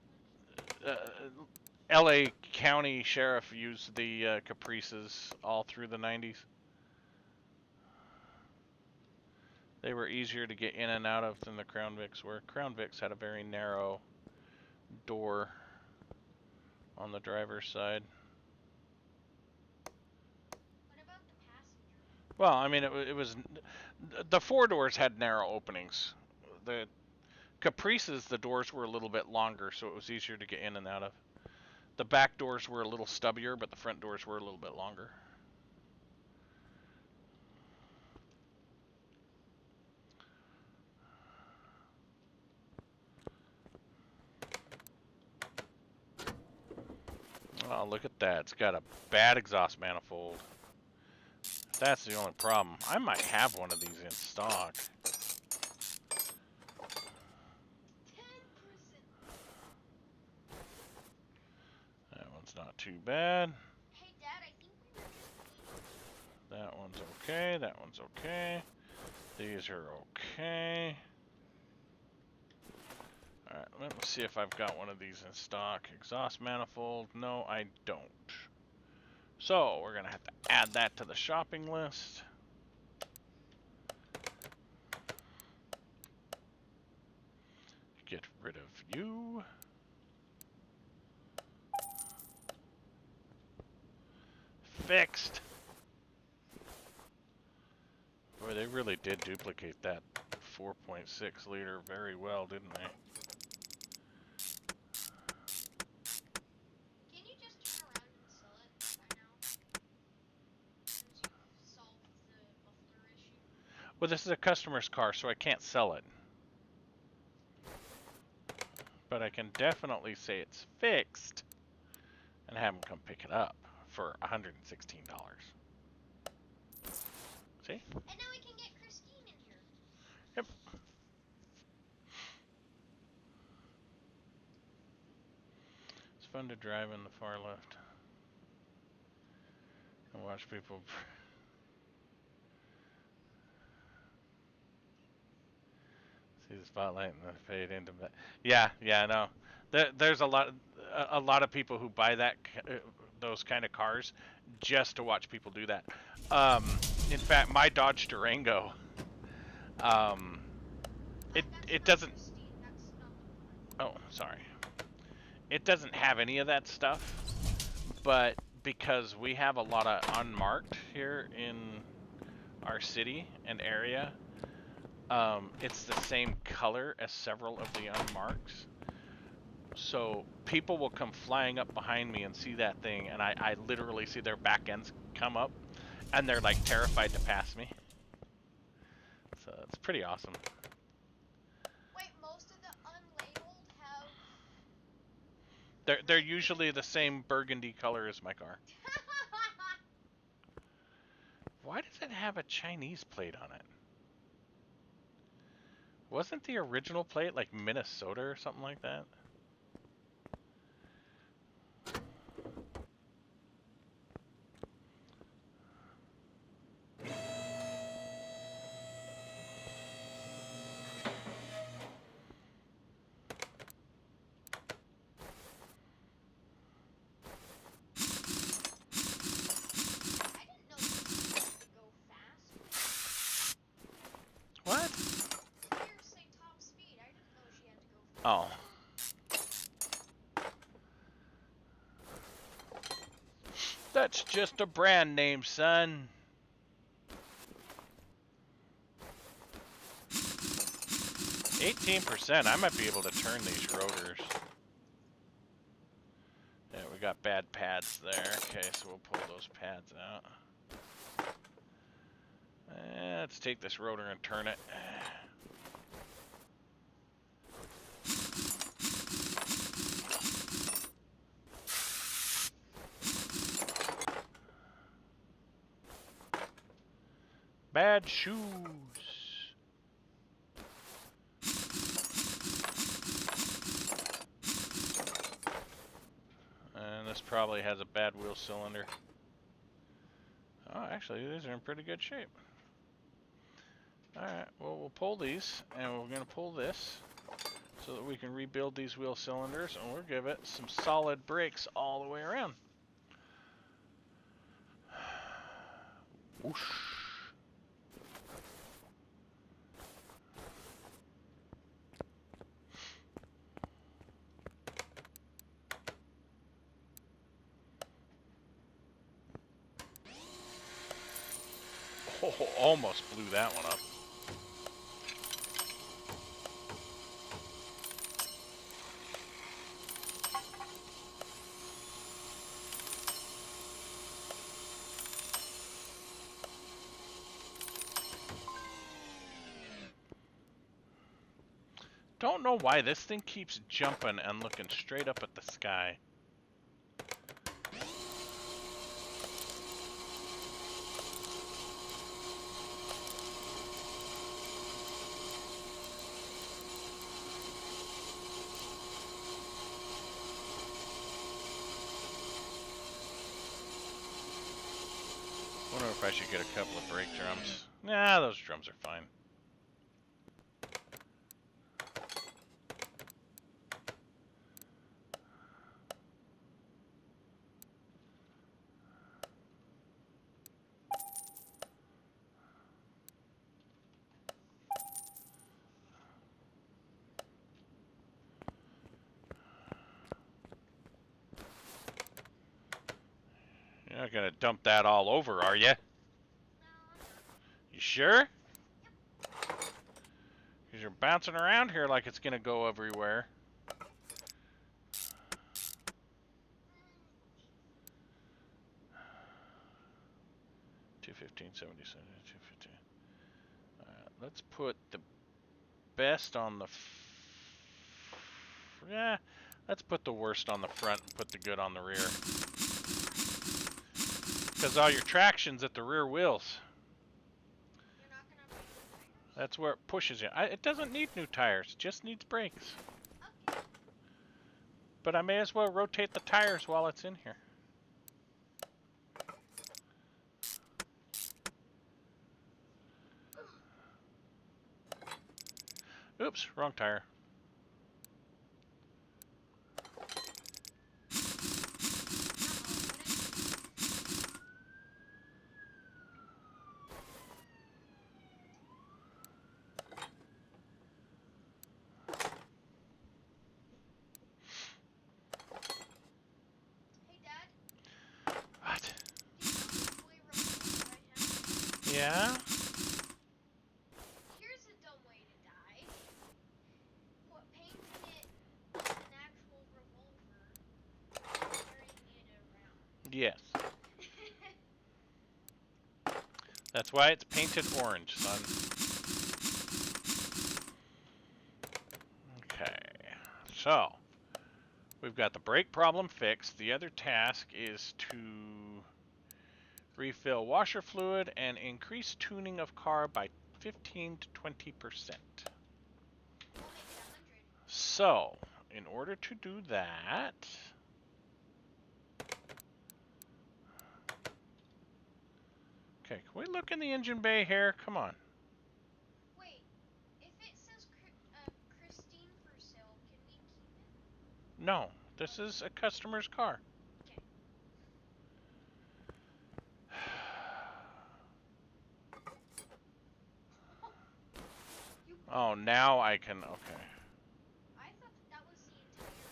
LA County Sheriff used the Caprices all through the 90s. They were easier to get in and out of than the Crown Vics were. Crown Vics had a very narrow door on the driver's side. What about the passenger? Well, I mean, it was... The 4-doors had narrow openings. The Caprices, the doors were a little bit longer, so it was easier to get in and out of. The back doors were a little stubbier, but the front doors were a little bit longer. Oh, look at that. It's got a bad exhaust manifold. That's the only problem. I might have one of these in stock. 10%. That one's not too bad. Hey, Dad, I think we were just That one's okay. That one's okay. These are okay. Alright, let me see if I've got one of these in stock. Exhaust manifold. No, I don't. So, we're going to have to add that to the shopping list. Get rid of you. Fixed. Boy, they really did duplicate that 4.6 liter very well, didn't they? Can you just turn around and sell it right now? Since you've solved the muffler issue. Well, this is a customer's car, so I can't sell it. But I can definitely say it's fixed and have them come pick it up for $116. See? And now we can get Christine in here. Yep. It's fun to drive in the far left and watch people. See the spotlight and then fade into that. Yeah, no. There's a lot of people who buy that those kind of cars just to watch people do that. In fact, my Dodge Durango, it doesn't. Christine, that's not the one. Oh, sorry. It doesn't have any of that stuff, but because we have a lot of unmarked here in our city and area, it's the same color as several of the unmarks. So people will come flying up behind me and see that thing, and I literally see their back ends come up, and they're like terrified to pass me. So it's pretty awesome. They're usually the same burgundy color as my car. Why does it have a Chinese plate on it? Wasn't the original plate like Minnesota or something like that? I didn't know this had to go fast. What? Tires say top speed. I didn't know she had to go fast. Oh. That's just a brand name, son. 18%. I might be able to turn these rotors. Yeah, we got bad pads there. Okay, so we'll pull those pads out. Let's take this rotor and turn it. Bad shoes. And this probably has a bad wheel cylinder. Oh, actually, these are in pretty good shape. Alright, well, we'll pull these, and we're going to pull this so that we can rebuild these wheel cylinders, and we'll give it some solid brakes all the way around. Whoosh. Oh, almost blew that one up. Don't know why this thing keeps jumping and looking straight up at the sky. Wonder if I should get a couple of brake drums. Nah, those drums are fine. You're not gonna dump that all over, are you? You sure? Because you're bouncing around here like it's gonna go everywhere. $215.77. $215. Let's put the best on the. Yeah, let's put the worst on the front and put the good on the rear. Because all your traction's at the rear wheels. You're not gonna break the tires? That's where it pushes you. It doesn't need new tires, it just needs brakes. Okay. But I may as well rotate the tires while it's in here. Oops, wrong tire. Hey, Dad. What? Do you know this boy remote right now? Yeah? Here's a dumb way to die. Painting it an actual revolver and carrying it around. Yes. That's why it's painted orange, son. Okay. So, We've got the brake problem fixed. The other task is to refill washer fluid and increase tuning of car by 15 to 20%. We'll make it 100. So, in order to do that, okay, can we look in the engine bay here? Come on. Wait, if it says Christine for sale, can we keep it? No, this is a customer's car. Okay. You Oh, now I can, okay. I thought that was the entire engine.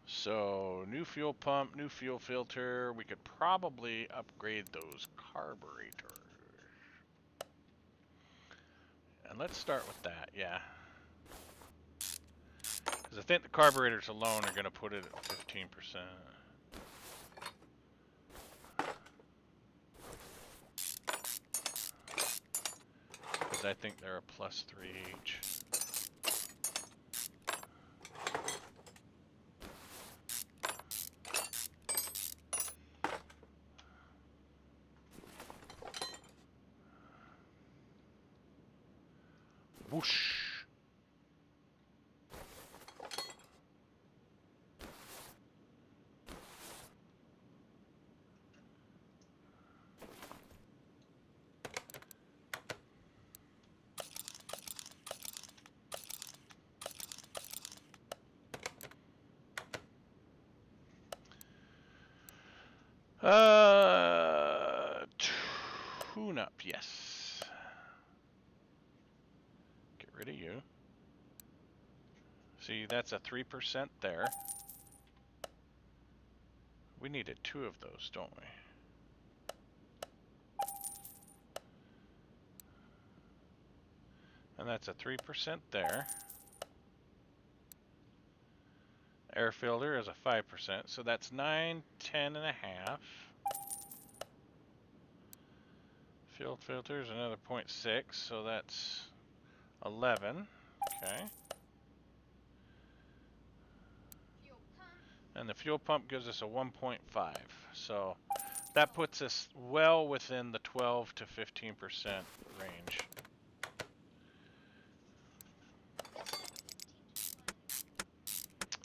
So, new fuel pump, new fuel filter. We could probably upgrade those carburetors. And let's start with that, yeah. Because I think the carburetors alone are going to put it at 15%. Because I think they're a +3 each. Whoosh. Tune up, yes. Get rid of you. See, that's a 3% there. We needed 2 of those, don't we? And that's a 3% there. Air filter is a 5%, so that's 9, 10 and a half. Fuel filter is another 0.6, so that's 11. Okay. Fuel pump. And the fuel pump gives us a 1.5. So that puts us well within the 12 to 15% range. This said 15 to 20.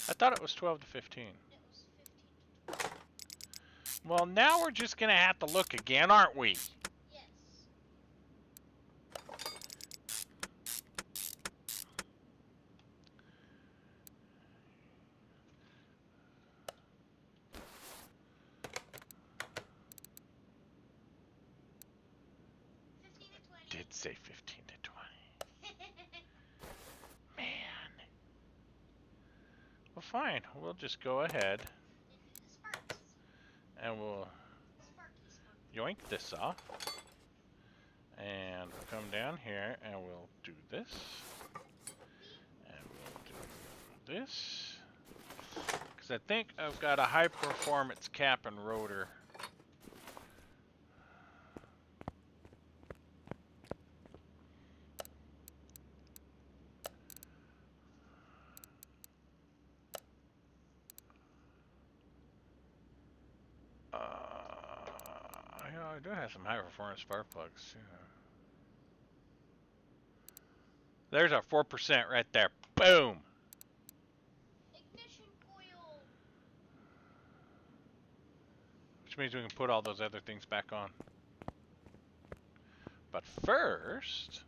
I thought it was 12 to 15. It was 15 to 20. Well, now we're just going to have to look again, aren't we? Yes. Did say 15 to 20. Man. Well, fine. We'll just go ahead Sparks. and we'll Sparky. yoink this off. And we'll come down here and we'll do this. And we'll do this. Because I think I've got a high performance cap and rotor. I do have some high performance spark plugs. Yeah. There's our 4% right there. Boom! Ignition coil. Which means we can put all those other things back on. But first...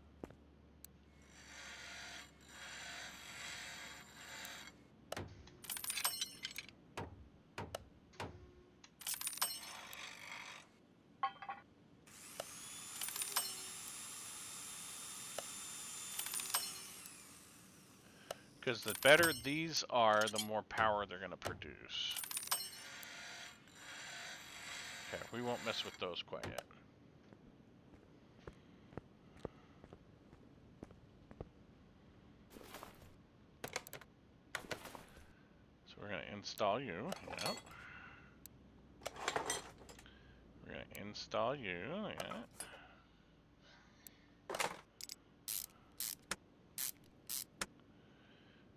Because the better these are, the more power they're going to produce. Okay, we won't mess with those quite yet. So we're going to install you. Yep. We're going to install you. Yeah.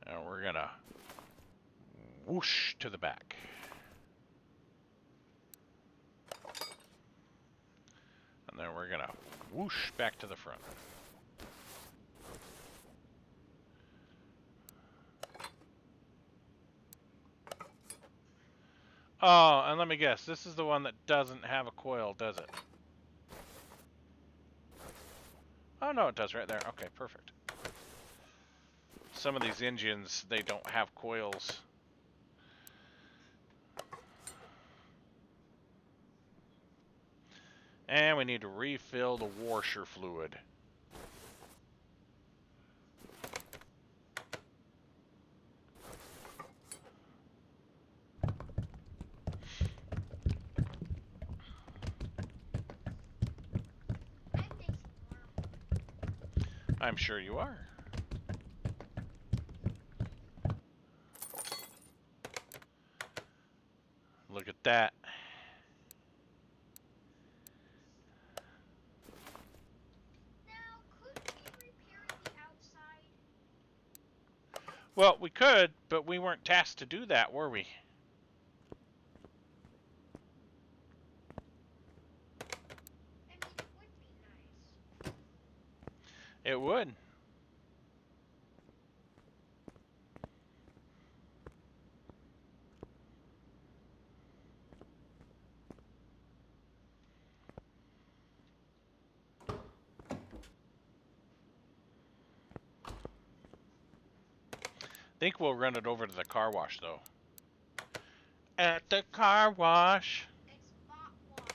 And we're going to whoosh to the back. And then we're going to whoosh back to the front. Oh, and let me guess, this is the one that doesn't have a coil, does it? Oh, no, it does right there. Okay, perfect. Some of these engines, they don't have coils. And we need to refill the washer fluid. I'm sure you are. Look at that. Now, could we repair the outside? Well, we could, but we weren't tasked to do that, were we? I mean, it would be nice. It would. Think we'll run it over to the car wash, though. At the car wash. It's bot wash.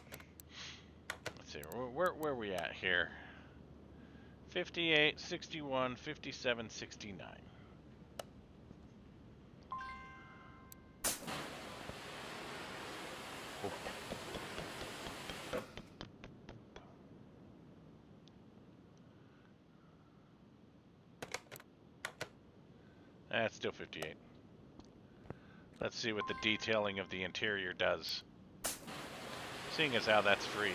Let's see, where are we at here? 58, 61, 57, 69. Oh. That's still 58. Let's see what the detailing of the interior does. Seeing as how that's free.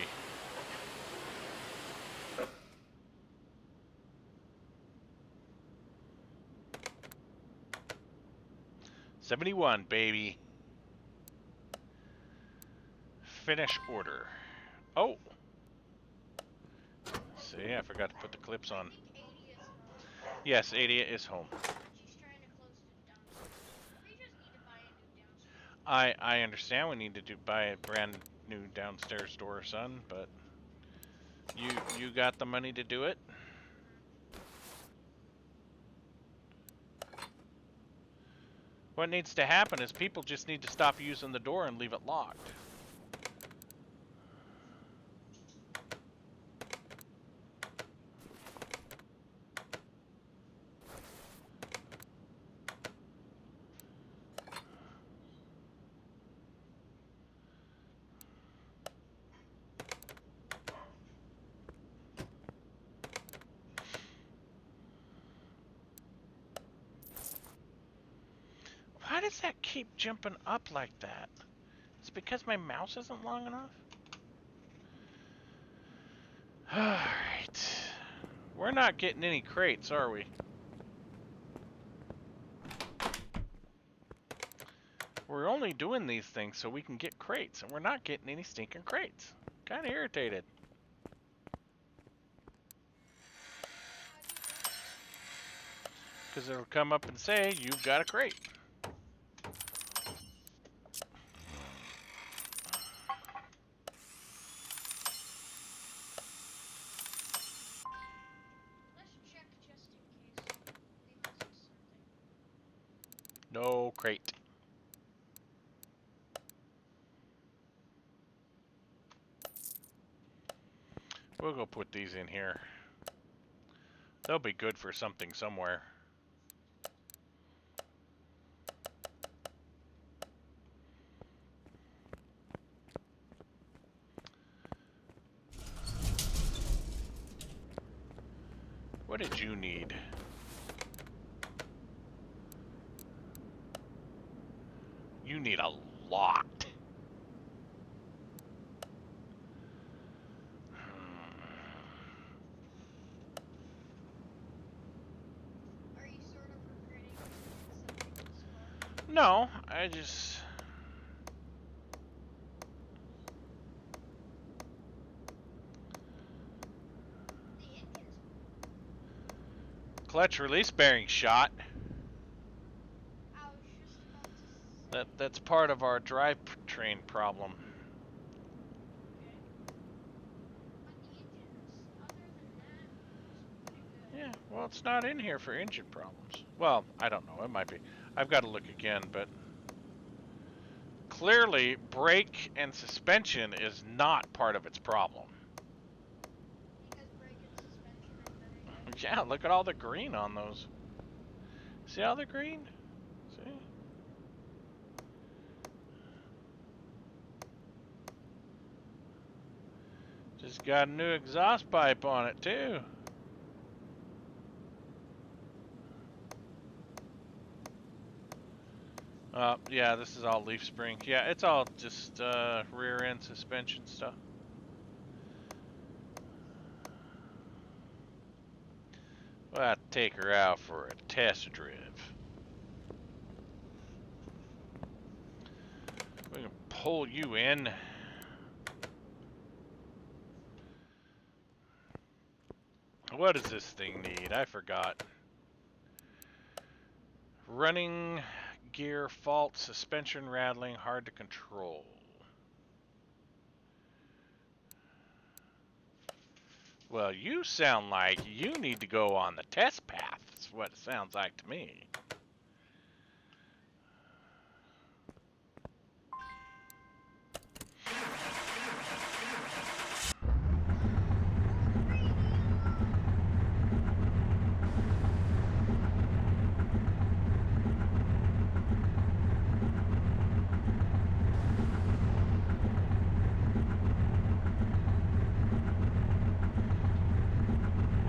$71, baby. Finish order. Oh! See, I forgot to put the clips on. I think 80 is home. Yes, 80 is home. She's trying to close the dumpster. We just need to buy a new dumpster. I understand we need to buy a brand new downstairs door, son, but you got the money to do it? What needs to happen is people just need to stop using the door and leave it locked. Why does that keep jumping up like that? It's because my mouse isn't long enough? Alright. We're not getting any crates, are we? We're only doing these things so we can get crates, and we're not getting any stinking crates. Kinda irritated. Because it'll come up and say, you've got a crate. Let's check just in case we missed something. No crate. We'll go put these in here. They'll be good for something somewhere. What did you need? You need a lot. Are you sort of regretting something so far? No, I just... The engines. Clutch release bearing shot. I was just about to say. That's part of our drivetrain problem. Okay. But the engines, other than that, was pretty good. Yeah, well, it's not in here for engine problems. Well, I don't know. It might be. I've got to look again, but clearly, brake and suspension is not part of its problem. Because brake and suspension are very good. Yeah, look at all the green on those. See all the green? See? Just got a new exhaust pipe on it, too. Yeah, this is all leaf spring. Yeah, it's all just rear end suspension stuff. We'll have to take her out for a test drive. We can pull you in. What does this thing need? I forgot. Running gear fault, suspension rattling, hard to control. Well, you sound like you need to go on the test path. That's what it sounds like to me.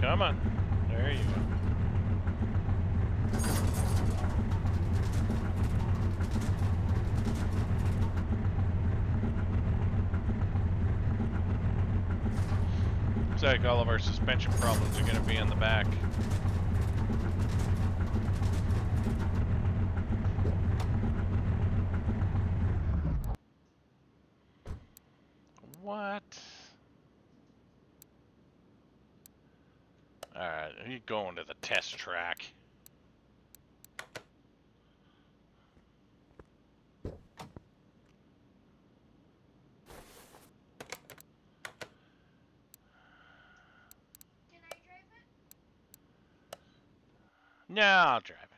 Come on. There you go. Looks like all of our suspension problems are going to be in the back. What? Alright, you going to the test track. Can I drive it? No, I'll drive it.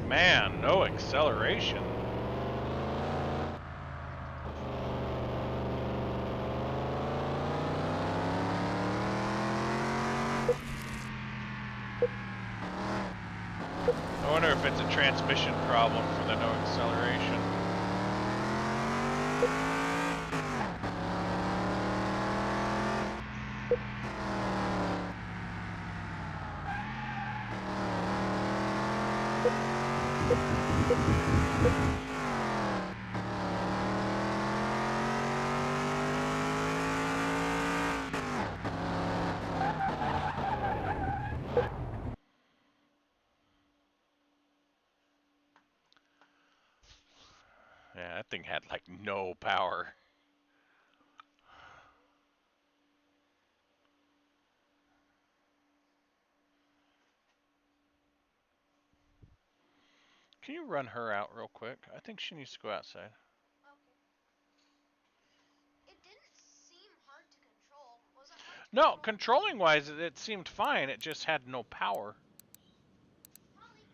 Man, no acceleration. I wonder if it's a transmission problem for the no acceleration. Yeah, that thing had like no power. Can you run her out real quick? I think she needs to go outside. Okay. It didn't seem hard to control. Was it hard to No, control? controlling wise, it seemed fine. It just had no power. Molly,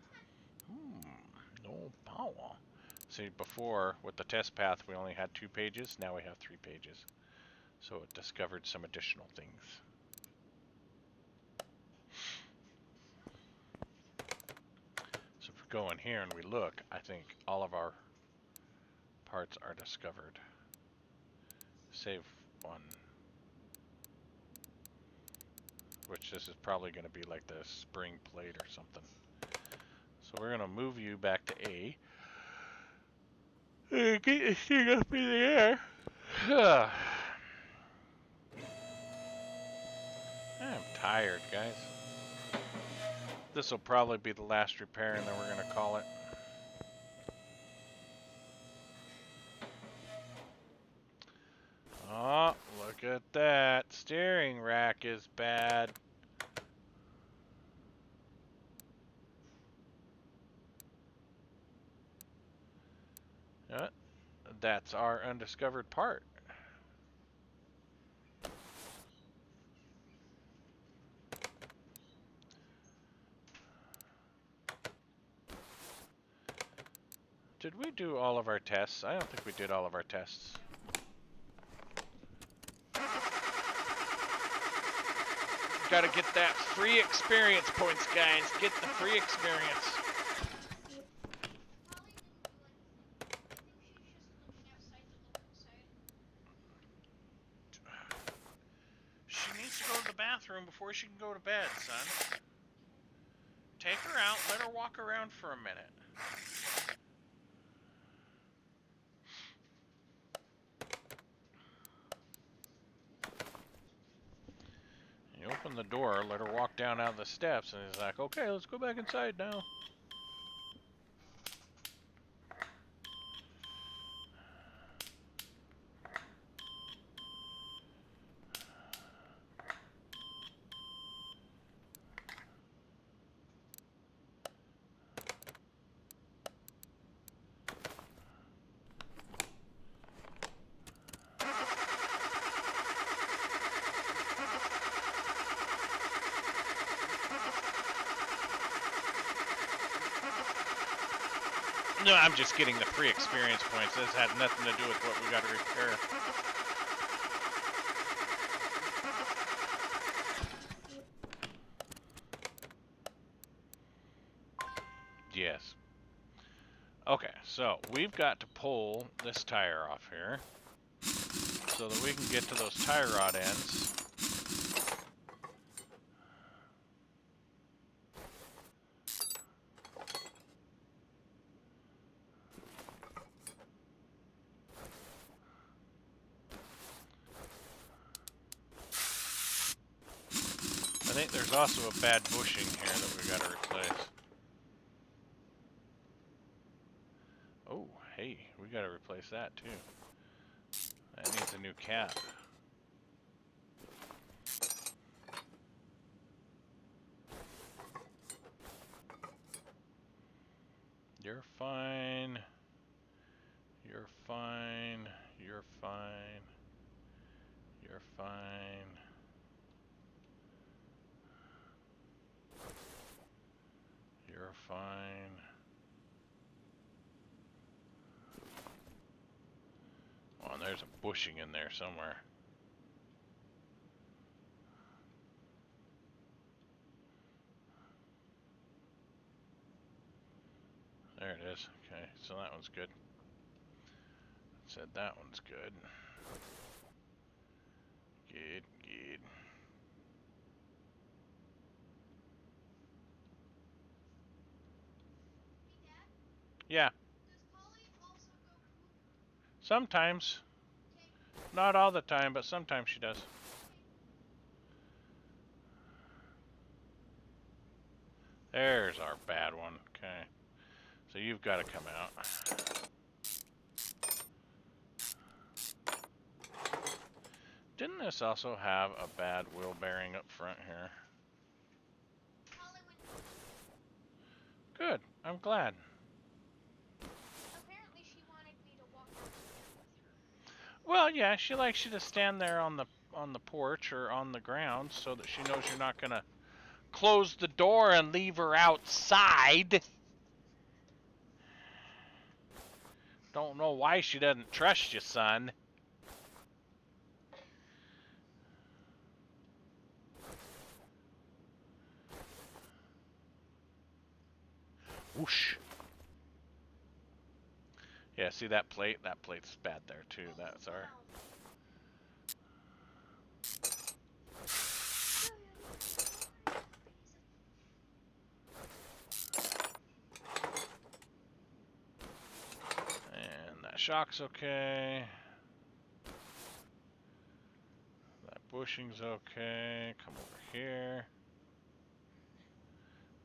come on. No power. See, before with the test path, we only had 2 pages. Now we have 3 pages. So it discovered some additional things. So if we go in here and we look, I think all of our parts are discovered. Save one. Which this is probably going to be like the spring plate or something. So we're going to move you back to A. Get this thing up in the air. I'm tired, guys. This will probably be the last repair, and then we're going to call it. Oh, look at that. Steering rack is bad. That's our undiscovered part. Did we do all of our tests? I don't think we did all of our tests. Gotta get that free experience points, guys. Get the free experience. She needs to go to the bathroom before she can go to bed, son. Take her out, let her walk around for a minute. You open the door, let her walk down out of the steps, and he's like, okay, let's go back inside now. No, I'm just getting the free experience points. This had nothing to do with what we got to repair. Yes. Okay, so we've got to pull this tire off here so that we can get to those tie rod ends. I think there's also a bad bushing here that we got to replace. Oh, hey, we got to replace that too. That needs a new cap. You're fine. You're fine. You're fine. You're fine. You're fine. Oh, and there's a bushing in there somewhere. There it is. Okay, so that one's good. Said that one's good. Good, good. Yeah. Sometimes. Not all the time, but sometimes she does. There's our bad one. Okay. So you've got to come out. Didn't this also have a bad wheel bearing up front here? Good. I'm glad. Apparently she wanted me to walk out with her. Well, yeah, she likes you to stand there on the porch or on the ground so that she knows you're not gonna close the door and leave her outside. Don't know why she doesn't trust you, son. Whoosh. Yeah, see that plate? That plate's bad there too. That's our... And that shock's okay. That bushing's okay. Come over here.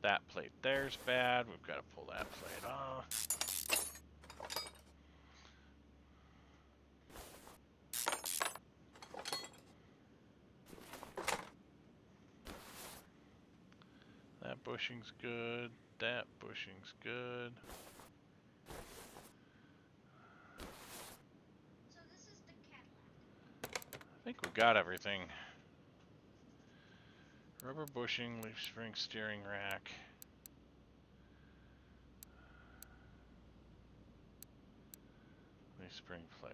That plate there's bad. We've got to pull that plate off. That bushing's good. That bushing's good. So this is the Cadillac. I think we got everything. Rubber bushing, leaf spring, steering rack. Leaf spring plate.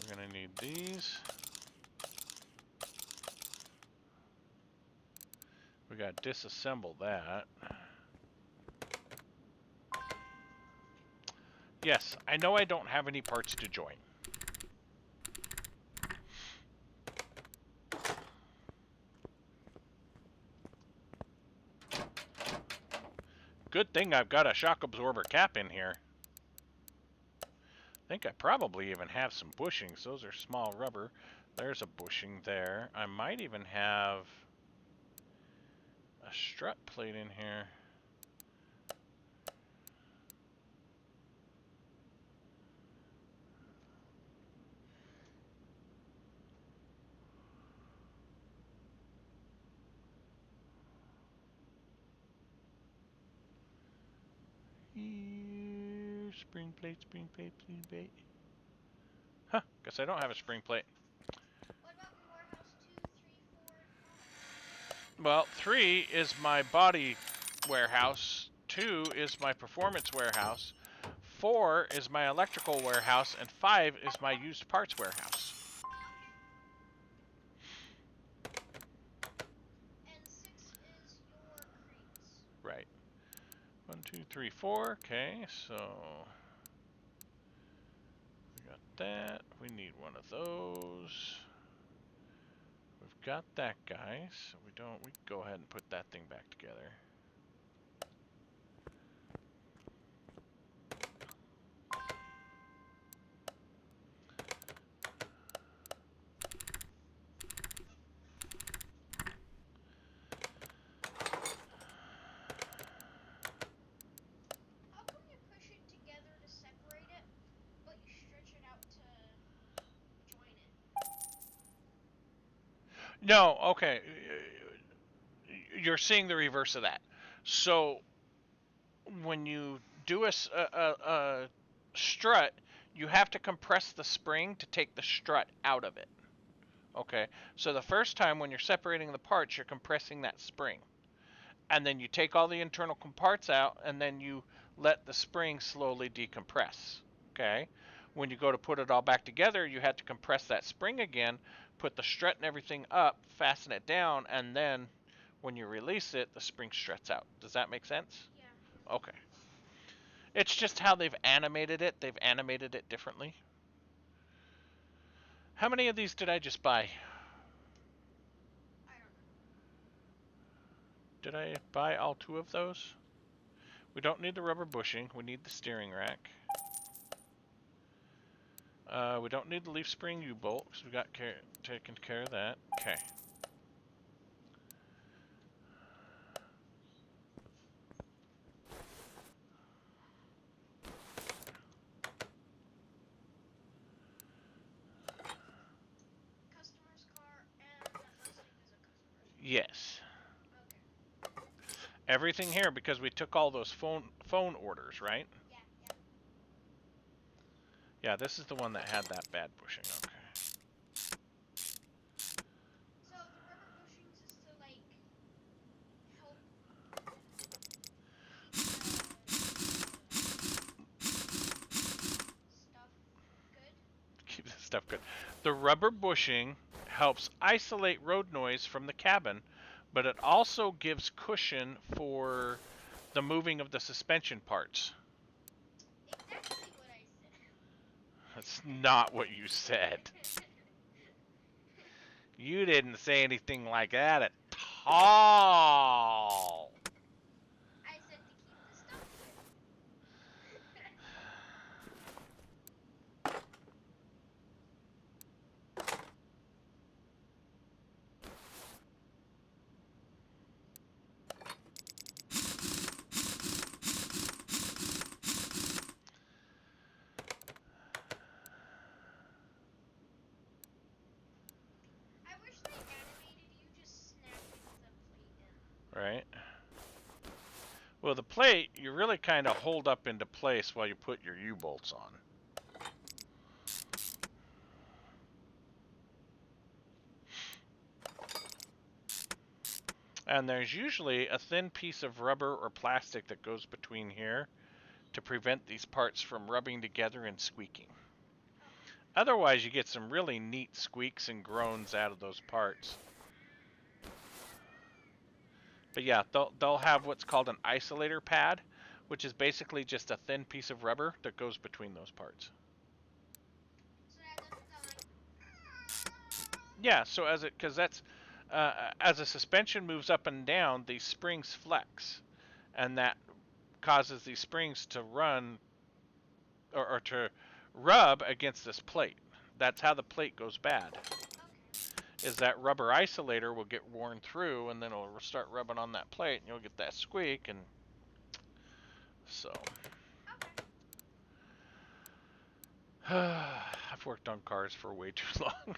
We're gonna need these. We gotta disassemble that. Yes, I know I don't have any parts to join. Good thing I've got a shock absorber cap in here. I think I probably even have some bushings. Those are small rubber. There's a bushing there. I might even have a strut plate in here. Here, spring plate, spring plate, spring plate. Huh, guess I don't have a spring plate. What about in warehouse 2, 3, 4, and 5? Well, 3 is my body warehouse, 2 is my performance warehouse, 4 is my electrical warehouse, and 5 is my used parts warehouse. And 6 is your crates. Right. 1, 2, 3, 4. Okay, so we got that. We need one of those. We've got that guy, so we can go ahead and put that thing back together. How come you push it together to separate it, but you stretch it out to join it? No, okay. You're seeing the reverse of that. So when you do a strut, you have to compress the spring to take the strut out of it. Okay, so the first time when you're separating the parts, you're compressing that spring. And then you take all the internal parts out, and then you let the spring slowly decompress. Okay, when you go to put it all back together, you had to compress that spring again, put the strut and everything up, fasten it down, and then when you release it, the spring struts out. Does that make sense? Yeah. Okay. It's just how they've animated it. They've animated it differently. How many of these did I just buy? I don't know. Did I buy all 2 of those? We don't need the rubber bushing. We need the steering rack. We don't need the leaf spring U-bolt because we got taken care of that. Okay. Customer's car and that Mustang is a customer's. Yes. Okay. Everything here because we took all those phone orders, right? Yeah, yeah. Yeah, this is the one that had that bad bushing. Okay. So the rubber bushings is to like help Keep keep the stuff good. this stuff good. The rubber bushing helps isolate road noise from the cabin, but it also gives cushion for the moving of the suspension parts. Exactly what I said. That's not what you said. You didn't say anything like that at all. I said to keep the stuff here. I wish they animated you just snapping the plate in. Right? Well, the plate, you really kind of hold up into place while you put your U-bolts on. And there's usually a thin piece of rubber or plastic that goes between here to prevent these parts from rubbing together and squeaking. Otherwise, you get some really neat squeaks and groans out of those parts. But yeah, they'll have what's called an isolator pad, which is basically just a thin piece of rubber that goes between those parts. So that doesn't sound like. Yeah, so as a suspension moves up and down, these springs flex, and that causes these springs to run or to rub against this plate. That's how the plate goes bad. Okay. Is that rubber isolator will get worn through, and then it'll start rubbing on that plate, and you'll get that squeak, and so. Okay. I've worked on cars for way too long.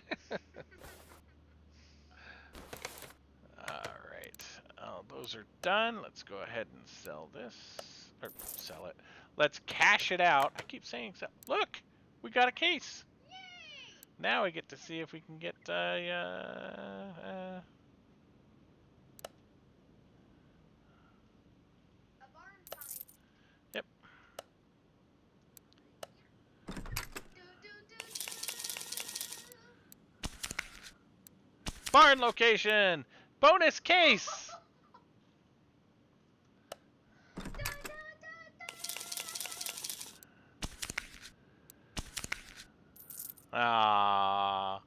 Alright, those are done. Let's go ahead and sell this, or sell it. Let's cash it out. I keep saying sell. Look, we got a case. Yay! Now we get to see if we can get A barn find. Yep. Do, do, do, do. barn location. Bonus case. Da, da, da, da. Ah,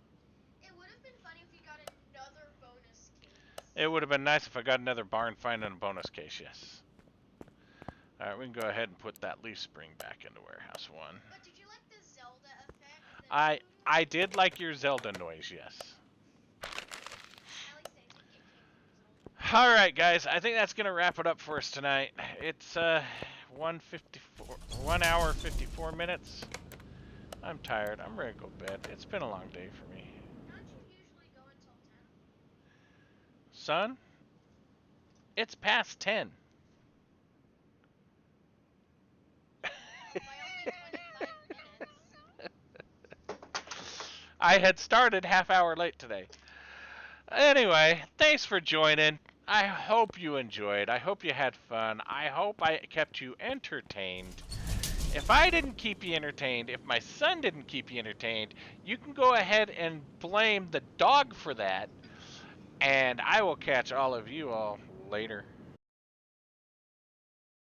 It would have been funny if you got another bonus case. it would have been nice if I got another barn find and a bonus case. Yes. All right, we can go ahead and put that leaf spring back into warehouse 1. But did you like the Zelda effect? I did like your Zelda noise, yes. At least I think it came from Zelda. All right, guys, I think that's gonna wrap it up for us tonight. It's 1 hour 54 minutes. I'm tired. I'm ready to go to bed. It's been a long day for me. Don't you usually go until 10? Son, it's past 10. By only 25 minutes. I had started half hour late today. Anyway, thanks for joining. I hope you enjoyed. I hope you had fun. I hope I kept you entertained. If I didn't keep you entertained, if my son didn't keep you entertained, you can go ahead and blame the dog for that. And I will catch all of you all later.